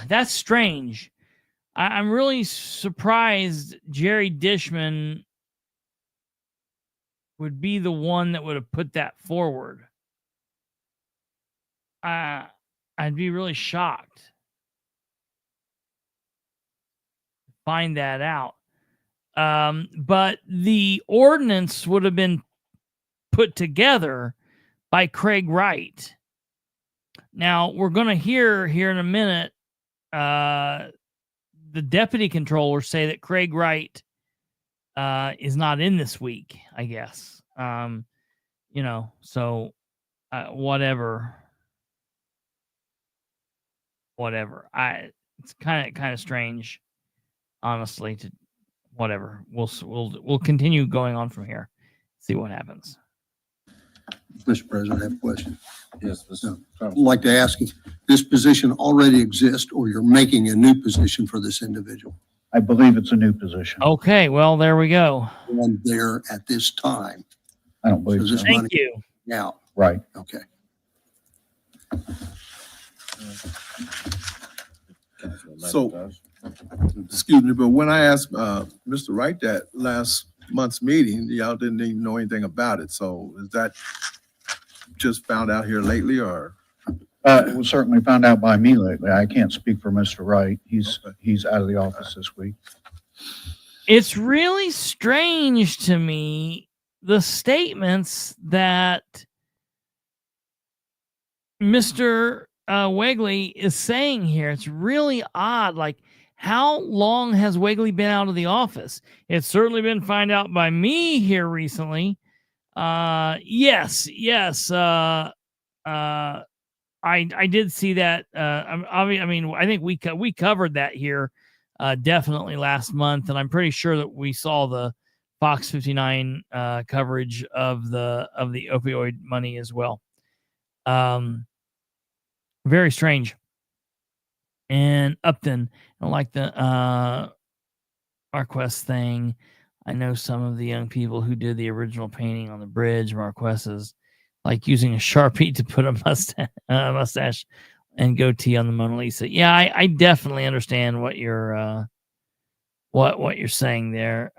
That's strange. I'm really surprised Jerry Dishman would be the one that would have put that forward. I'd be really shocked to find that out. But the ordinance would have been put together by Craig Wright. Now, we're going to hear here in a minute the deputy controller say that Craig Wright is not in this week, I guess. So whatever. It's kind of strange, honestly. To whatever. We'll continue going on from here. See what happens. Mr. President, I have a question. Yes, I'd like to ask if this position already exists or you're making a new position for this individual. I believe it's a new position. Okay, well, there we go. One there at this time. I don't believe so. Thank you. Now. Right. Okay. So, excuse me, but when I asked Mr. Wright that last month's meeting, y'all didn't even know anything about it. So is that just found out here lately, or? It was certainly found out by me lately. I can't speak for Mr. Wright. He's out of the office this week. It's really strange to me, the statements that Mr. Wegley is saying here. It's really odd. Like, how long has Wegley been out of the office? It's certainly been found out by me here recently. Yes. I did see that. I think we covered that here definitely last month, and I'm pretty sure that we saw the Fox 59 coverage of the opioid money as well. Very strange. And Upton, I like the MARQUIS thing. I know some of the young people who did the original painting on the bridge. MARQUIS is like using a Sharpie to put a mustache and goatee on the Mona Lisa. Yeah, I definitely understand what you're saying there.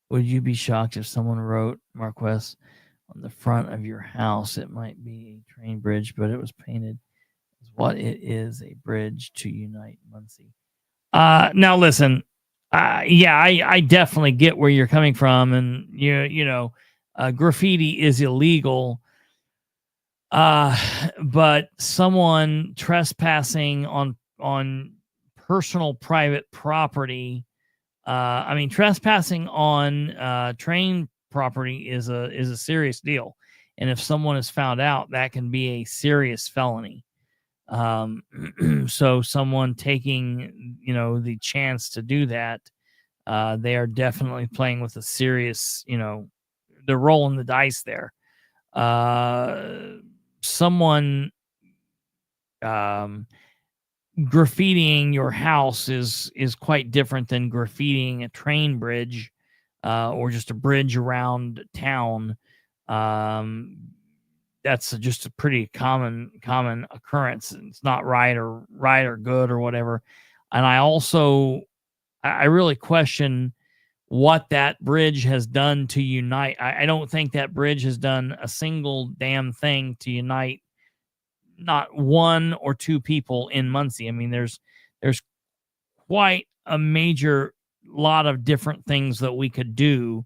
Would you be shocked if someone wrote MARQUIS on the front of your house? It might be a train bridge, but it was painted as what it is, a bridge to unite Muncie. Now listen, I definitely get where you're coming from, and graffiti is illegal. But someone trespassing on personal private property, trespassing on train property is a serious deal, and if someone is found out, that can be a serious felony. So someone taking, the chance to do that, they are definitely playing with a serious, they're rolling the dice there. Someone graffitiing your house is quite different than graffitiing a train bridge or just a bridge around town. That's just a pretty common occurrence. It's not right or good or whatever. And I really question what that bridge has done to unite. I don't think that bridge has done a single damn thing to unite not one or two people in Muncie. I mean, there's quite a major lot of different things that we could do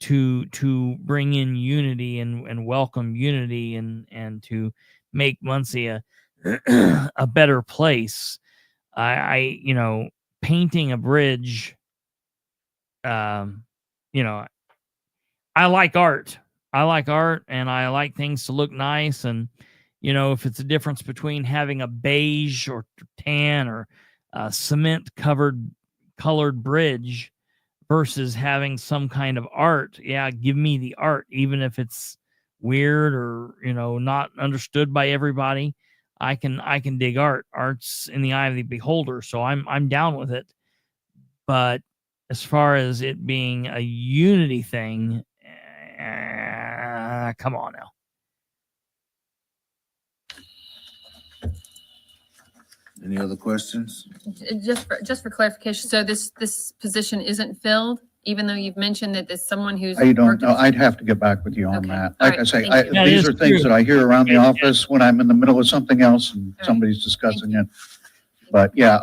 to bring in unity and welcome unity and to make Muncie a a better place. Painting a bridge, I like art. And I like things to look nice. And, if it's a difference between having a beige or tan or cement colored bridge versus having some kind of art, yeah, give me the art, even if it's weird or, not understood by everybody. I can dig art. Art's in the eye of the beholder. So I'm down with it. But as far as it being a unity thing, come on now. Any other questions? Just for clarification, so this position isn't filled, even though you've mentioned that there's someone who's. I don't worked know. in- I'd have to get back with you on Okay. that. All Like I right. say, Thank you. Yeah, these it are is things true. that I hear around the Yeah. office when I'm in the middle of something else and right. somebody's discussing it. But yeah,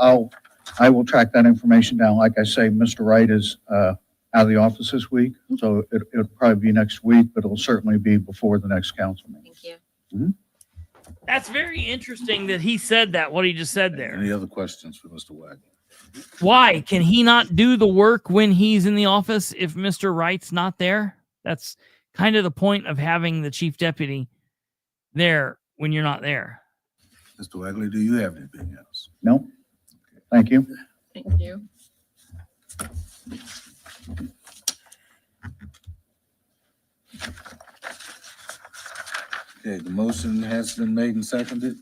I will track that information down. Like I say, Mr. Wright is out of the office this week, so it'll probably be next week, but it'll certainly be before the next council meeting. Thank you. That's very interesting that he said that, what he just said there. Any other questions for Mr. Wagner? Why? Can he not do the work when he's in the office if Mr. Wright's not there? That's kind of the point of having the chief deputy there when you're not there. Mr. Wagner, do you have anything else? No? Thank you. Thank you. Okay, the motion has been made and seconded.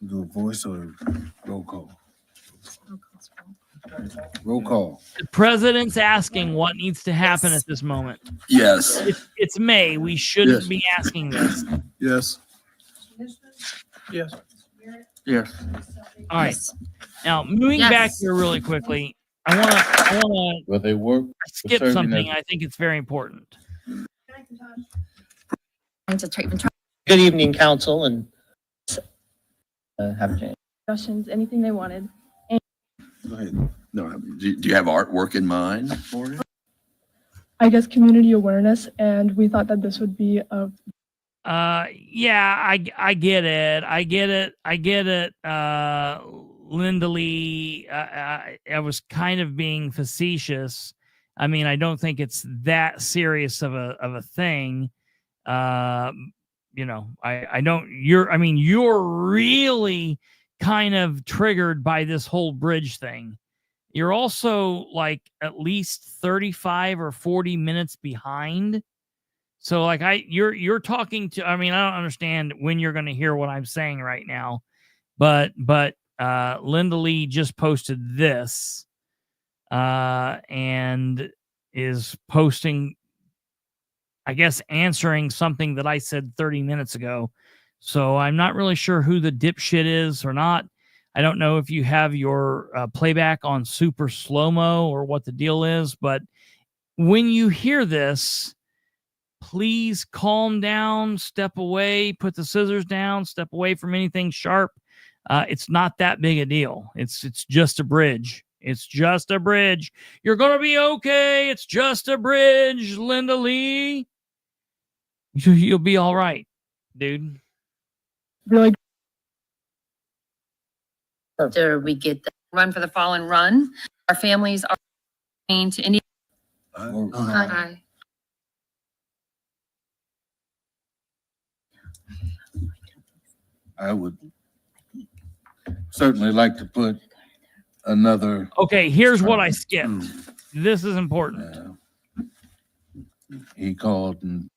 Do a voice or roll call? Roll call. The president's asking what needs to happen at this moment. Yes. It's May. We shouldn't Yes. be asking this. Yes. Yes. Yes. All right. Now, moving Yes. back here really quickly, I want Well, they work. to skip serving something. as- I think it's very important. Into treatment. Good evening, council, and Have a chance. Discussions, anything they wanted. Go ahead. No, do you have artwork in mind for it? I guess community awareness, and we thought that this would be a Yeah, I get it. I get it. Linda Lee, I was kind of being facetious. I mean, I don't think it's that serious of a thing. You're really kind of triggered by this whole bridge thing. You're also like at least 35 or 40 minutes behind. So like you're talking to, I mean, I don't understand when you're going to hear what I'm saying right now, but Linda Lee just posted this, and is posting, I guess, answering something that I said 30 minutes ago. So I'm not really sure who the dipshit is or not. I don't know if you have your playback on super slow-mo or what the deal is, but when you hear this, please calm down, step away, put the scissors down, step away from anything sharp. It's not that big a deal. It's just a bridge. It's just a bridge. You're going to be okay. It's just a bridge, Linda Lee. You'll be all right, dude. really After we get the Run for the Fallen run. Our families are going to Indiana Aye. I would certainly like to put another. Okay, here's what I skipped. This is important. He called and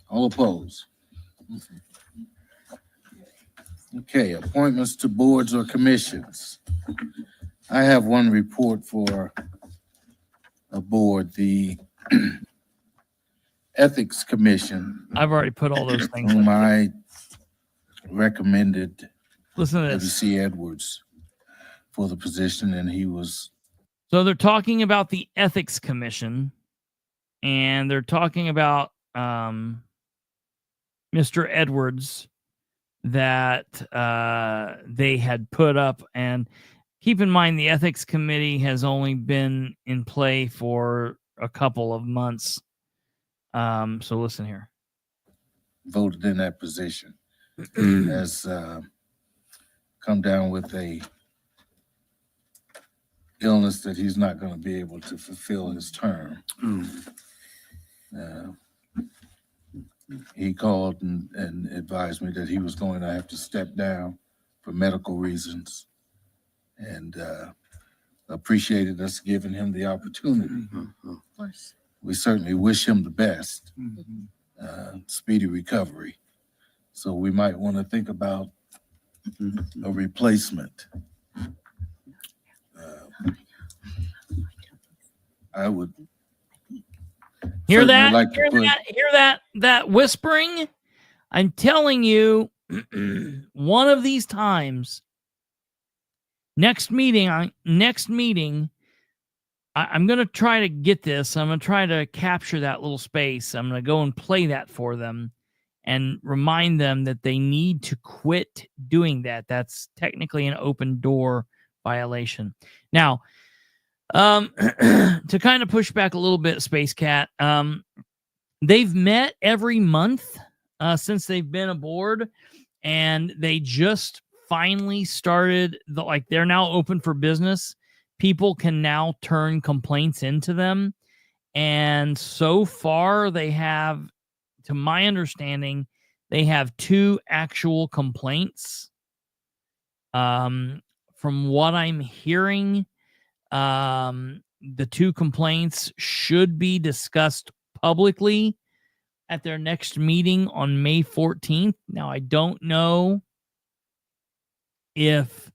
all opposed. Okay, appointments to boards or commissions. I have one report for a board, the Ethics Commission. I've already put all those things. Whom I recommended Listen to this. W.C. Edwards for the position, and he was. So they're talking about the Ethics Commission, and they're talking about Mr. Edwards that they had put up. And keep in mind, the Ethics Committee has only been in play for a couple of months. So listen here. Voted in that position has come down with a illness that he's not going to be able to fulfill his term. He called and advised me that he was going to have to step down for medical reasons, and appreciated us giving him the opportunity. Of course. We certainly wish him the best, speedy recovery. So we might want to think about a replacement. I would Hear certainly that? like to Hear put- that? Hear that whispering? I'm telling you, one of these times, next meeting, I'm going to try to get this. I'm going to try to capture that little space. I'm going to go and play that for them and remind them that they need to quit doing that. That's technically an open door violation. Now, to kind of push back a little bit, Space Cat, they've met every month since they've been aboard, and they just finally started, they're now open for business. People can now turn complaints into them. And so far they have, to my understanding, they have 2 actual complaints. From what I'm hearing, the 2 complaints should be discussed publicly at their next meeting on May 14th. Now, I don't know if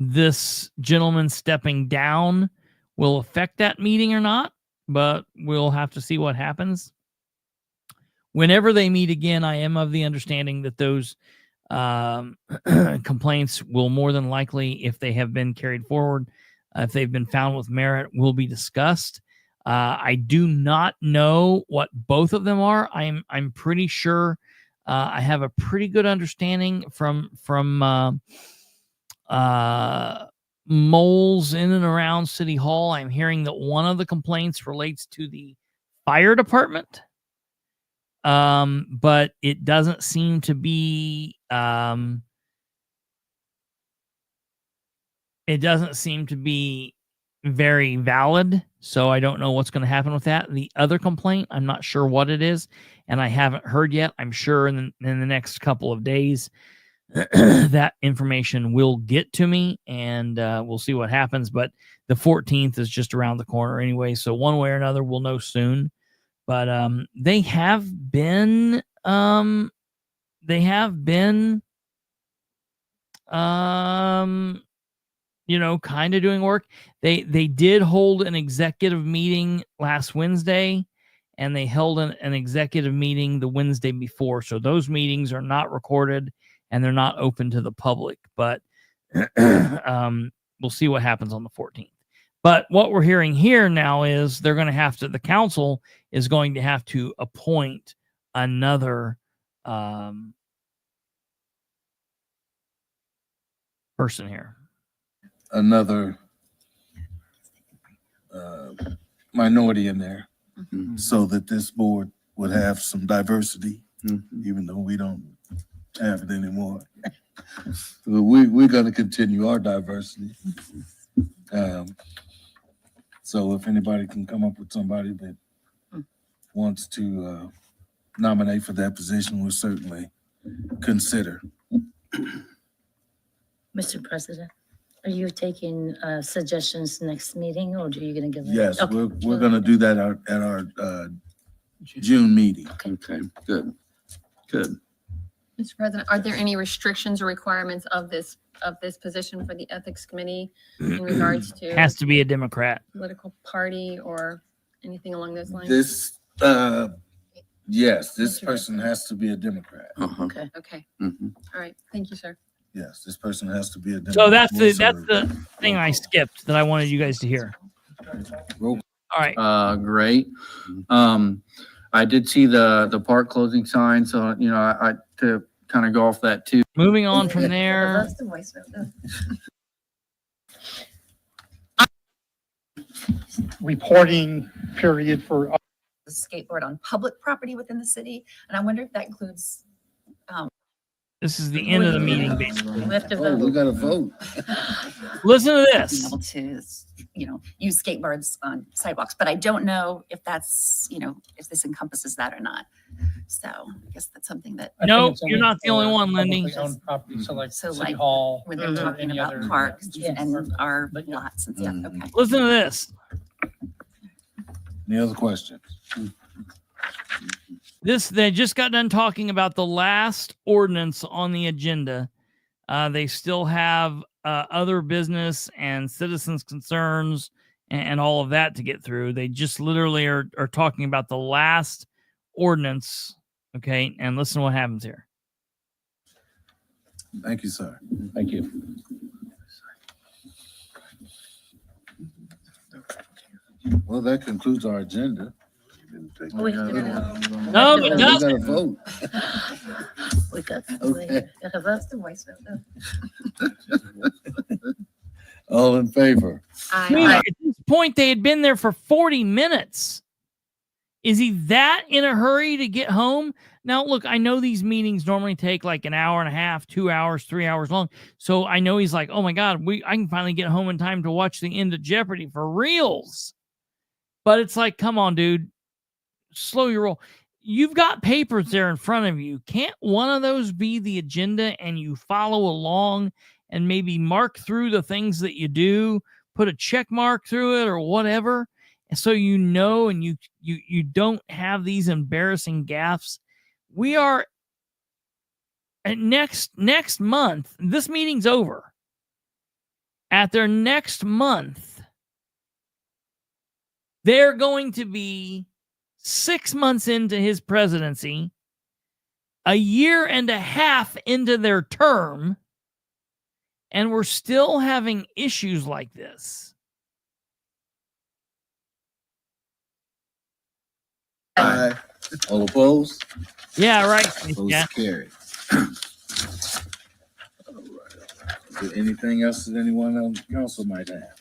this gentleman stepping down will affect that meeting or not, but we'll have to see what happens. Whenever they meet again, I am of the understanding that those complaints will more than likely, if they have been carried forward, if they've been found with merit, will be discussed. I do not know what both of them are. I'm pretty sure I have a pretty good understanding from moles in and around City Hall. I'm hearing that one of the complaints relates to the fire department. But it doesn't seem to be very valid, so I don't know what's going to happen with that. The other complaint, I'm not sure what it is, and I haven't heard yet. I'm sure in the next couple of days that information will get to me, and we'll see what happens. But the 14th is just around the corner anyway, so one way or another, we'll know soon. But they have been kind of doing work. They did hold an executive meeting last Wednesday, and they held an executive meeting the Wednesday before. So those meetings are not recorded and they're not open to the public. But we'll see what happens on the 14th. But what we're hearing here now is they're going to have to, the council is going to have to appoint another person here. Another minority in there, so that this board would have some diversity, even though we don't have it anymore. We're going to continue our diversity. So if anybody can come up with somebody that wants to nominate for that position, we'll certainly consider. Mr. President, are you taking suggestions next meeting, or are you gonna give it? Yes, Okay. we're gonna do that at our June meeting. Okay, good, good. Mr. President, are there any restrictions or requirements of this position for the Ethics Committee in regards to Has to be a Democrat. political party or anything along those lines? This, yes, this person has to be a Democrat. Uh-huh. Okay. Okay, Mhm. all right. Thank you, sir. Yes, this person has to be a Democrat. So that's the We'll thing I skipped that I wanted you guys to hear. Roll- All right. Great. I did see the park closing sign, so, you know, I to kind of go off that too. Moving on from there. Reporting period for The skateboard on public property within the city, and I wonder if that includes. This is the end of the meeting, basically. We have to Oh, we vote. gotta vote. Listen to Being this. able to, use skateboards on sidewalks, but I don't know if that's, if this encompasses that or not. So I guess that's something that. I think No, it's you're only not the only for one, Lindy. publicly owned property, so like So City like Hall. when they're or talking any about other- parks Yes. and our But yeah. lots and stuff, Mhm. okay. Listen to this. Any other questions? They just got done talking about the last ordinance on the agenda. They still have other business and citizens' concerns and all of that to get through. They just literally are talking about the last ordinance. Okay. And listen to what happens here. Thank you, sir. Thank you. Well, that concludes our agenda. We have to No, No, it We doesn't. gotta vote. We got, Okay. gotta vote. All in favor? I mean, at this point, they had been there for 40 minutes. Is he that in a hurry to get home? Now, look, I know these meetings normally take like an hour and a half, 2 hours, 3 hours long. So I know he's like, oh my God, I can finally get home in time to watch the end of Jeopardy for reals. But it's like, come on, dude, slow your roll. You've got papers there in front of you. Can't one of those be the agenda and you follow along and maybe mark through the things that you do, put a check mark through it or whatever, and so you know, and you don't have these embarrassing gaffes. We are at next month. This meeting's over. At their next month, they're going to be 6 months into his presidency, a year and a half into their term, and we're still having issues like this. Aye. All opposed? Yeah, right. Motion Yeah. carried. Is there anything else that anyone on the council might have?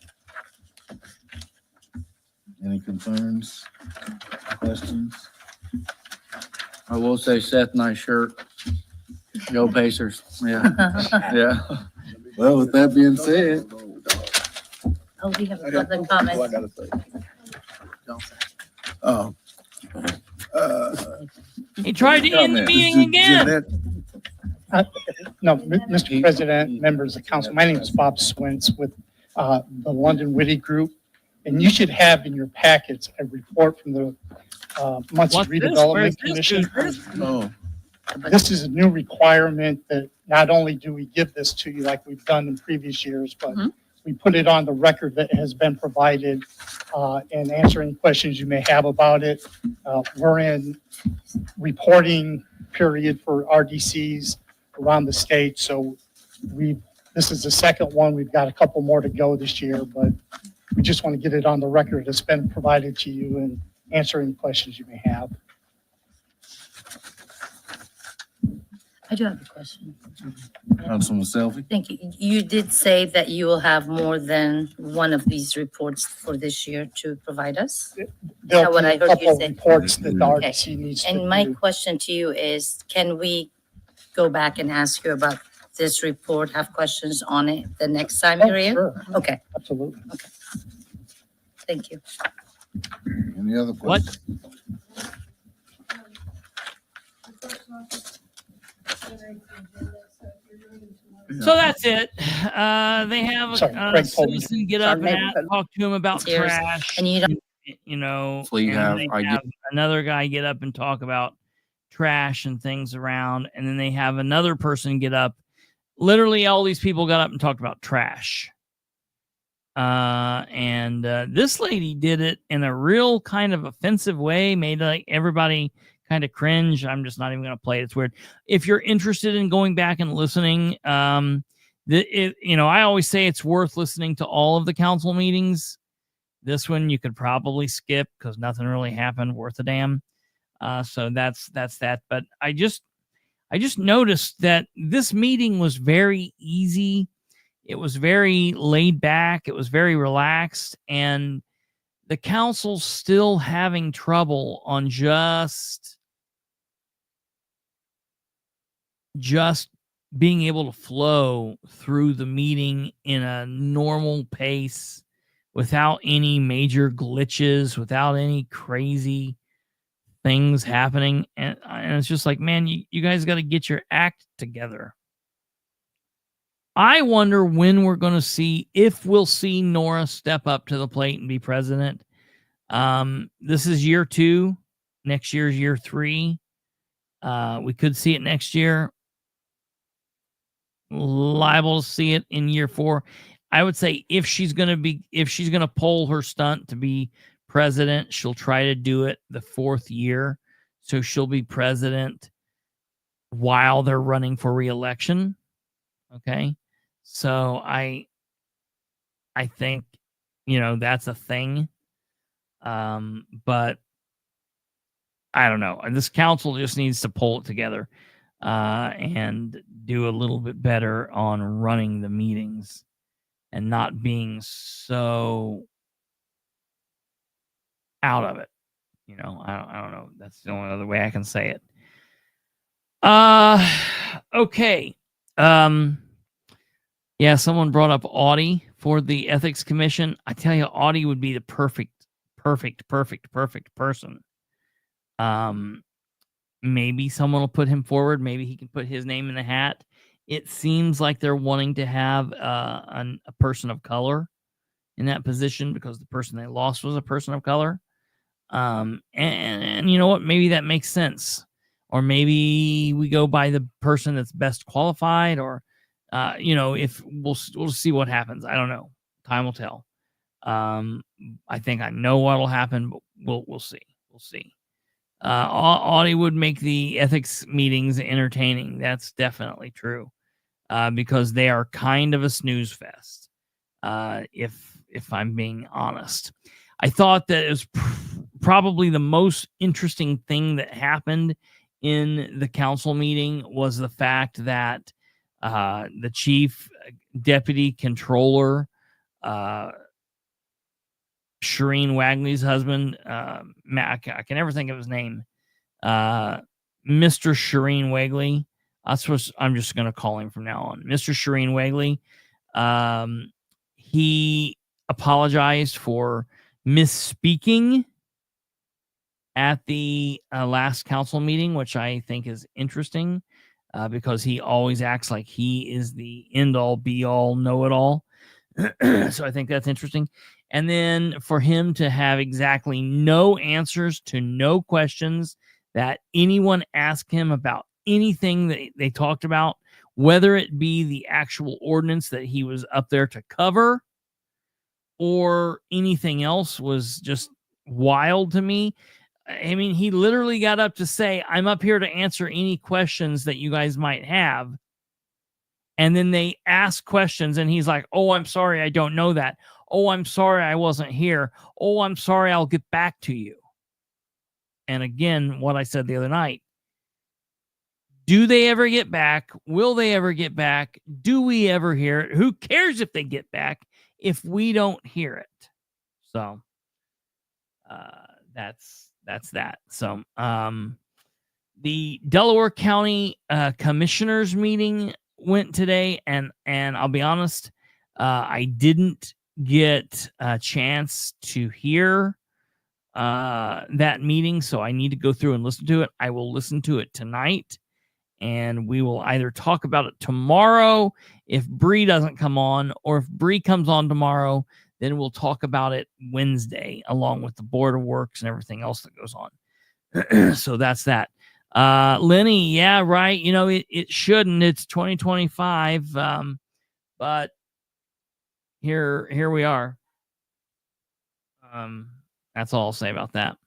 Any concerns, questions? I will say Seth, nice shirt. Go Pacers. Yeah. Yeah. Well, with that being said, Oh, we have a public comment. Oh. He tried to end the meeting again. Jeanette, No, Mr. President, members of council, my name is Bob Swintz with the London Witty Group. And you should have in your packets a report from the Muncie What's this? Redevelopment Where's this? Commission. Who's this? oh, This is a new requirement that not only do we give this to you like we've done in previous years, but we put it on the record that has been provided and answer any questions you may have about it. We're in reporting period for RDCs around the state. So this is the second one. We've got a couple more to go this year, but we just want to get it on the record. It's been provided to you and answer any questions you may have. I do have a question. Councilman Selby? Thank you. You did say that you will have more than one of these reports for this year to provide us? There'll what be I a heard you couple of say. reports that the Okay. RDC needs to And my do. question to you is, can we go back and ask you about this report, have questions on it the next time Oh, you're here? sure. Okay, Absolutely. thank Thank you. Any other What? questions? So that's it. They have Sorry, a Craig told me. citizen get Sorry, up and neighborhood. talk to him about Cheers. trash. And you don't- You know, So you and have- they I have another guy get up and talk about trash and things around, and then they have another person get up. Literally, all these people got up and talked about trash. And this lady did it in a real kind of offensive way, made like everybody kind of cringe. I'm just not even going to play it. It's weird. If you're interested in going back and listening, I always say it's worth listening to all of the council meetings. This one you could probably skip because nothing really happened worth a damn. So that's that. But I just noticed that this meeting was very easy. It was very laid back. It was very relaxed, and the council's still having trouble on just being able to flow through the meeting in a normal pace without any major glitches, without any crazy things happening. And it's just like, man, you guys got to get your act together. I wonder when we're going to see, if we'll see Nora step up to the plate and be president. This is year 2. Next year's year 3. We could see it next year. Liable to see it in year 4. I would say if she's going to pull her stunt to be president, she'll try to do it the 4th year. So she'll be president while they're running for re-election. Okay. So I think, that's a thing. But I don't know. This council just needs to pull it together and do a little bit better on running the meetings and not being so out of it. I don't know. That's the only other way I can say it. Okay. Yeah, someone brought up Audie for the ethics commission. I tell you, Audie would be the perfect person. Maybe someone will put him forward. Maybe he can put his name in the hat. It seems like they're wanting to have a person of color in that position because the person they lost was a person of color. And you know what? Maybe that makes sense. Or maybe we go by the person that's best qualified, or if we'll see what happens. I don't know. Time will tell. I think I know what'll happen, but we'll see. We'll see. Audie would make the ethics meetings entertaining. That's definitely true. Because they are kind of a snooze fest. If I'm being honest, I thought that it was probably the most interesting thing that happened in the council meeting was the fact that the chief deputy controller, Shireen Wagley's husband, I can never think of his name, Mr. Shireen Wagley. That's what I'm just going to call him from now on. Mr. Shireen Wagley. He apologized for misspeaking at the last council meeting, which I think is interesting because he always acts like he is the end-all, be-all, know-it-all. So I think that's interesting. And then for him to have exactly no answers to no questions that anyone asked him about anything that they talked about, whether it be the actual ordinance that he was up there to cover or anything else, was just wild to me. I mean, he literally got up to say, I'm up here to answer any questions that you guys might have. And then they ask questions and he's like, oh, I'm sorry, I don't know that. Oh, I'm sorry, I wasn't here. Oh, I'm sorry, I'll get back to you. And again, what I said the other night, do they ever get back? Will they ever get back? Do we ever hear it? Who cares if they get back if we don't hear it? So that's that. So the Delaware County Commissioners meeting went today, and I'll be honest, I didn't get a chance to hear that meeting, so I need to go through and listen to it. I will listen to it tonight, and we will either talk about it tomorrow if Bree doesn't come on, or if Bree comes on tomorrow, then we'll talk about it Wednesday along with the board of works and everything else that goes on. So that's that. Lenny, yeah, right. You know, it shouldn't. It's 2025, but here we are. That's all I'll say about that.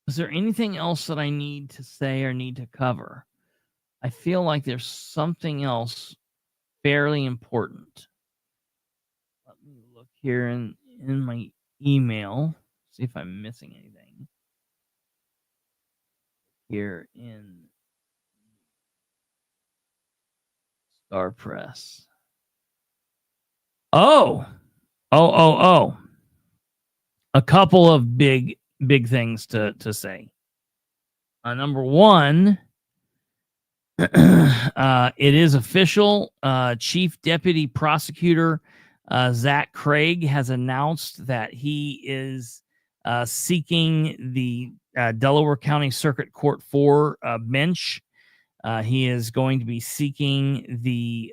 Is there anything else that I need to say or need to cover? I feel like there's something else fairly important. Let me look here in my email, see if I'm missing anything. Here in Star Press. Oh. A couple of big things to say. Number one, it is official. Chief Deputy Prosecutor Zach Craig has announced that he is seeking the Delaware County Circuit Court 4 bench. He is going to be seeking the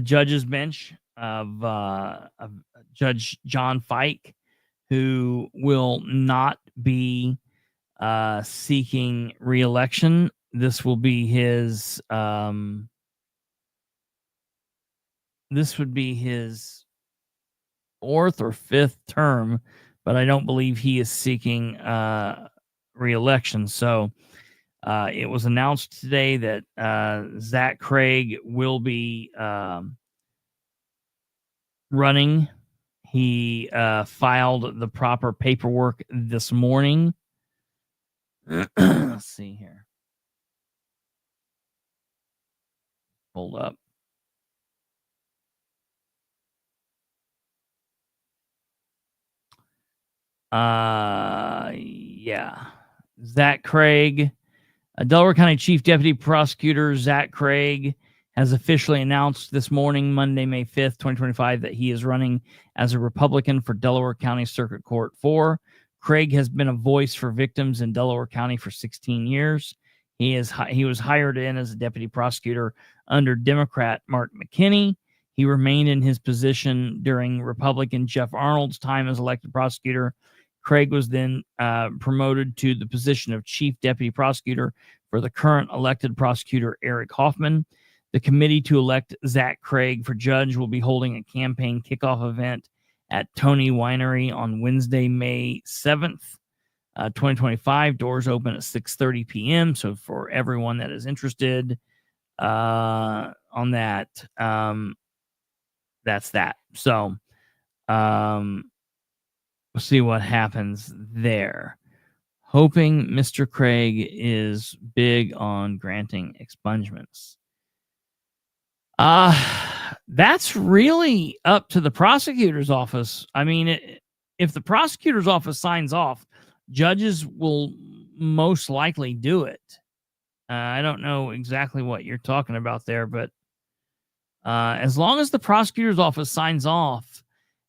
judge's bench of Judge John Fike, who will not be seeking re-election. This will be his this would be his 4th or 5th term, but I don't believe he is seeking re-election. So it was announced today that Zach Craig will be running. He filed the proper paperwork this morning. Let's see here. Hold up. Yeah. Zach Craig, Delaware County Chief Deputy Prosecutor Zach Craig has officially announced this morning, Monday, May 5th, 2025, that he is running as a Republican for Delaware County Circuit Court 4. Craig has been a voice for victims in Delaware County for 16 years. He was hired in as a deputy prosecutor under Democrat Mark McKinney. He remained in his position during Republican Jeff Arnold's time as elected prosecutor. Craig was then promoted to the position of chief deputy prosecutor for the current elected prosecutor Eric Hoffman. The committee to elect Zach Craig for judge will be holding a campaign kickoff event at Tony Winery on Wednesday, May 7th, 2025. Doors open at 6:30 p.m. So for everyone that is interested on that, that's that. So we'll see what happens there. Hoping Mr. Craig is big on granting expungements. That's really up to the prosecutor's office. I mean, if the prosecutor's office signs off, judges will most likely do it. I don't know exactly what you're talking about there, but as long as the prosecutor's office signs off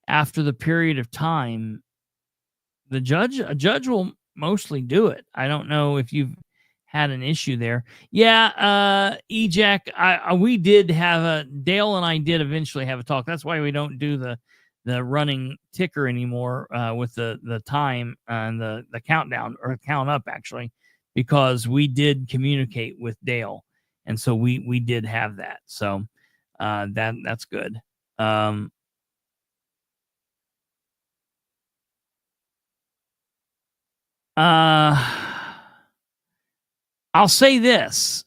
after the period of time, a judge will mostly do it. I don't know if you've had an issue there. Yeah, EJAC, we did have Dale and I did eventually have a talk. That's why we don't do the running ticker anymore with the time and the countdown, or count up actually, because we did communicate with Dale. And so we did have that. So that's good. I'll say this.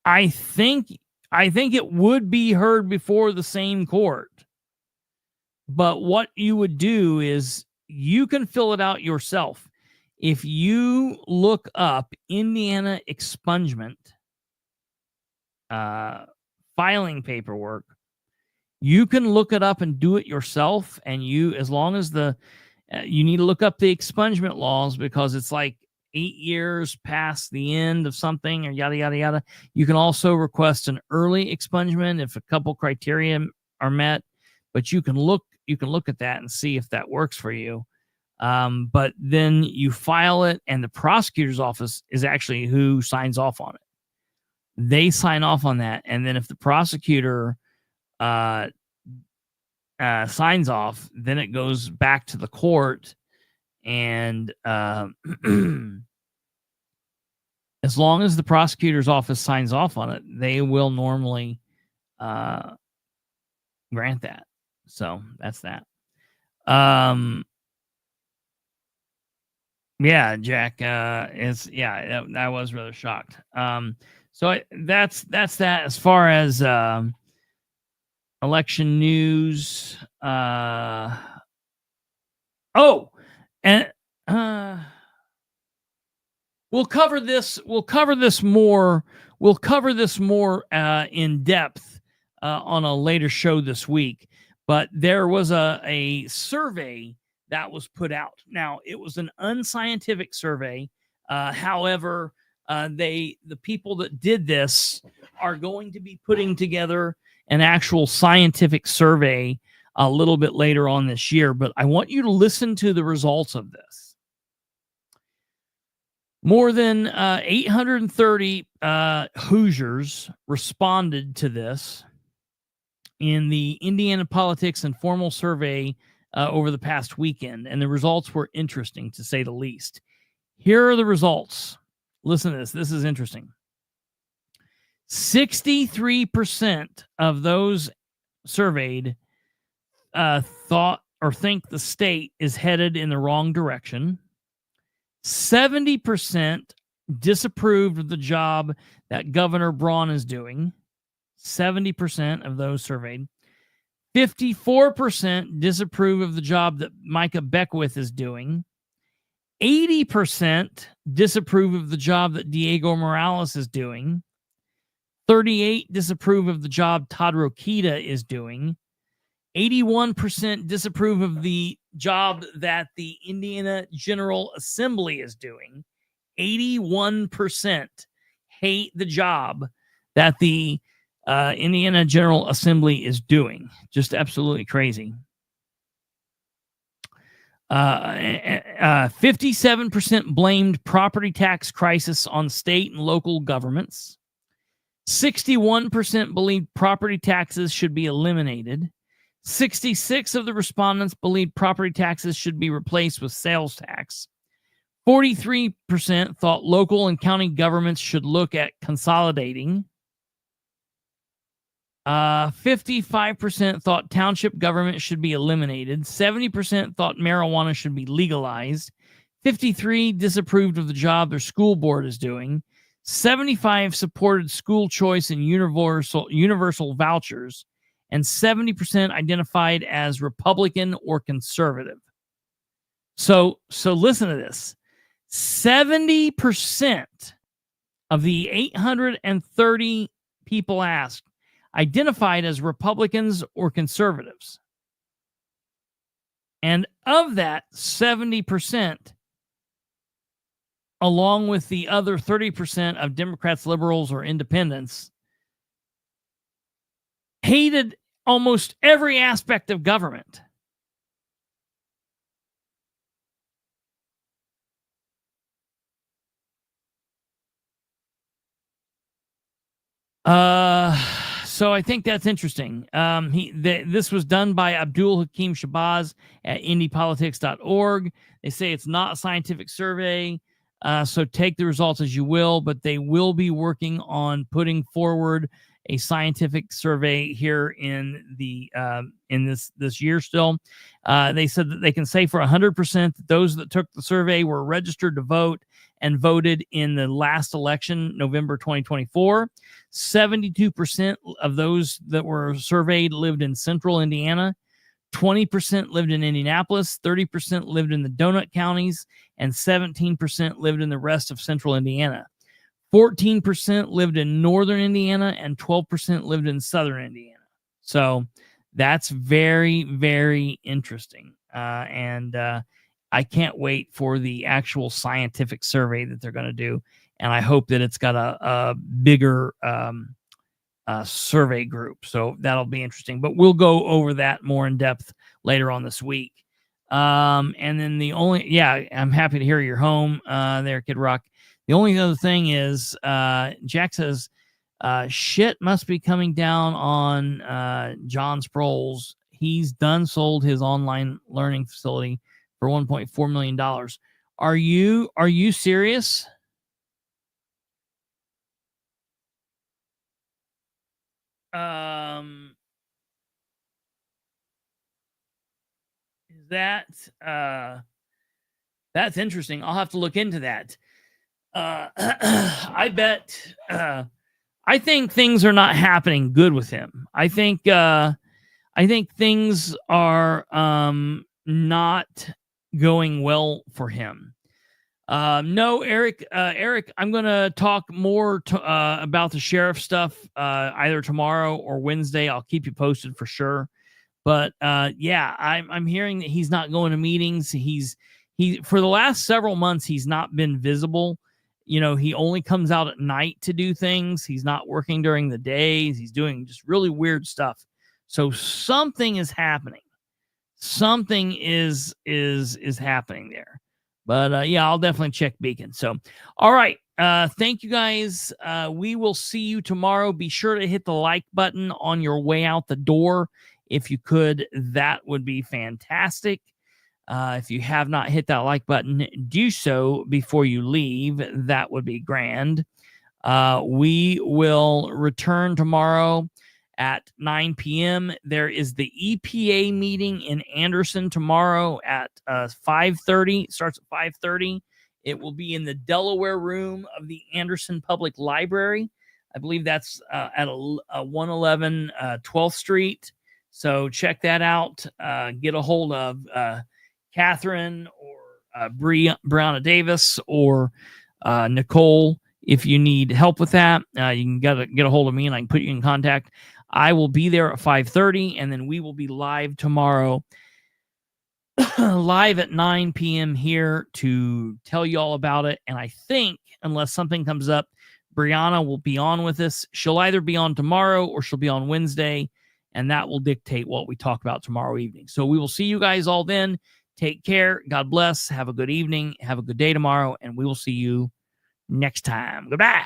I think it would be heard before the same court. But what you would do is you can fill it out yourself. If you look up Indiana expungement filing paperwork, you can look it up and do it yourself. And as long as you need to look up the expungement laws, because it's like 8 years past the end of something or yada, yada, yada. You can also request an early expungement if a couple criteria are met, but you can look at that and see if that works for you. But then you file it, and the prosecutor's office is actually who signs off on it. They sign off on that, and then if the prosecutor signs off, then it goes back to the court, and as long as the prosecutor's office signs off on it, they will normally grant that. So that's that. Yeah, Jack, I was rather shocked. So that's that as far as election news. We'll cover this more in depth on a later show this week. But there was a survey that was put out. Now, it was an unscientific survey. However, the people that did this are going to be putting together an actual scientific survey a little bit later on this year. But I want you to listen to the results of this. More than 830 Hoosiers responded to this in the Indiana Politics Informal Survey over the past weekend, and the results were interesting, to say the least. Here are the results. Listen to this. This is interesting. 63% of those surveyed thought or think the state is headed in the wrong direction. 70% disapproved of the job that Governor Braun is doing. 70% of those surveyed. 54% disapprove of the job that Micah Beckwith is doing. 80% disapprove of the job that Diego Morales is doing. 38% disapprove of the job Todd Rokita is doing. 81% disapprove of the job that the Indiana General Assembly is doing. 81% hate the job that the Indiana General Assembly is doing. Just absolutely crazy. 57% blamed property tax crisis on state and local governments. 61% believed property taxes should be eliminated. 66% of the respondents believed property taxes should be replaced with sales tax. 43% thought local and county governments should look at consolidating. 55% thought township government should be eliminated. 70% thought marijuana should be legalized. 53% disapproved of the job their school board is doing. 75% supported school choice and universal vouchers. And 70% identified as Republican or conservative. So listen to this. 70% of the 830 people asked identified as Republicans or conservatives. And of that 70%, along with the other 30% of Democrats, liberals, or independents, hated almost every aspect of government. So I think that's interesting. This was done by Abdul Hakim Shabazz at indiepolitics.org. They say it's not a scientific survey, so take the results as you will, but they will be working on putting forward a scientific survey here in the in this year still. They said that they can say for 100% that those that took the survey were registered to vote and voted in the last election, November 2024. 72% of those that were surveyed lived in central Indiana. 20% lived in Indianapolis. 30% lived in the donut counties. And 17% lived in the rest of central Indiana. 14% lived in northern Indiana. And 12% lived in southern Indiana. So that's very, very interesting. And I can't wait for the actual scientific survey that they're going to do. And I hope that it's got a bigger survey group. So that'll be interesting. But we'll go over that more in depth later on this week. And then I'm happy to hear you're home there, Kid Rock. The only other thing is Jack says, shit must be coming down on John Sproles. He's done sold his online learning facility for $1.4 million. Are you serious? That's interesting. I'll have to look into that. I bet I think things are not happening good with him. I think things are not going well for him. No, Eric, I'm going to talk more about the sheriff stuff either tomorrow or Wednesday. I'll keep you posted for sure. But I'm hearing that he's not going to meetings. He for the last several months, he's not been visible. You know, he only comes out at night to do things. He's not working during the days. He's doing just really weird stuff. So something is happening. Something is happening there. But I'll definitely check Beacon. So, all right. Thank you guys. We will see you tomorrow. Be sure to hit the like button on your way out the door. If you could, that would be fantastic. If you have not hit that like button, do so before you leave. That would be grand. We will return tomorrow at 9 p.m. There is the EPA meeting in Anderson tomorrow at 5:30. It starts at 5:30. It will be in the Delaware room of the Anderson Public Library. I believe that's at 111 12th Street. So check that out. Get a hold of Catherine or Brianna Davis or Nicole if you need help with that. You can get a hold of me and I can put you in contact. I will be there at 5:30, and then we will be live tomorrow, live at 9 p.m. here to tell you all about it. And I think, unless something comes up, Brianna will be on with us. She'll either be on tomorrow or she'll be on Wednesday, and that will dictate what we talk about tomorrow evening. So we will see you guys all then. Take care. God bless. Have a good evening. Have a good day tomorrow, and we will see you next time. Goodbye.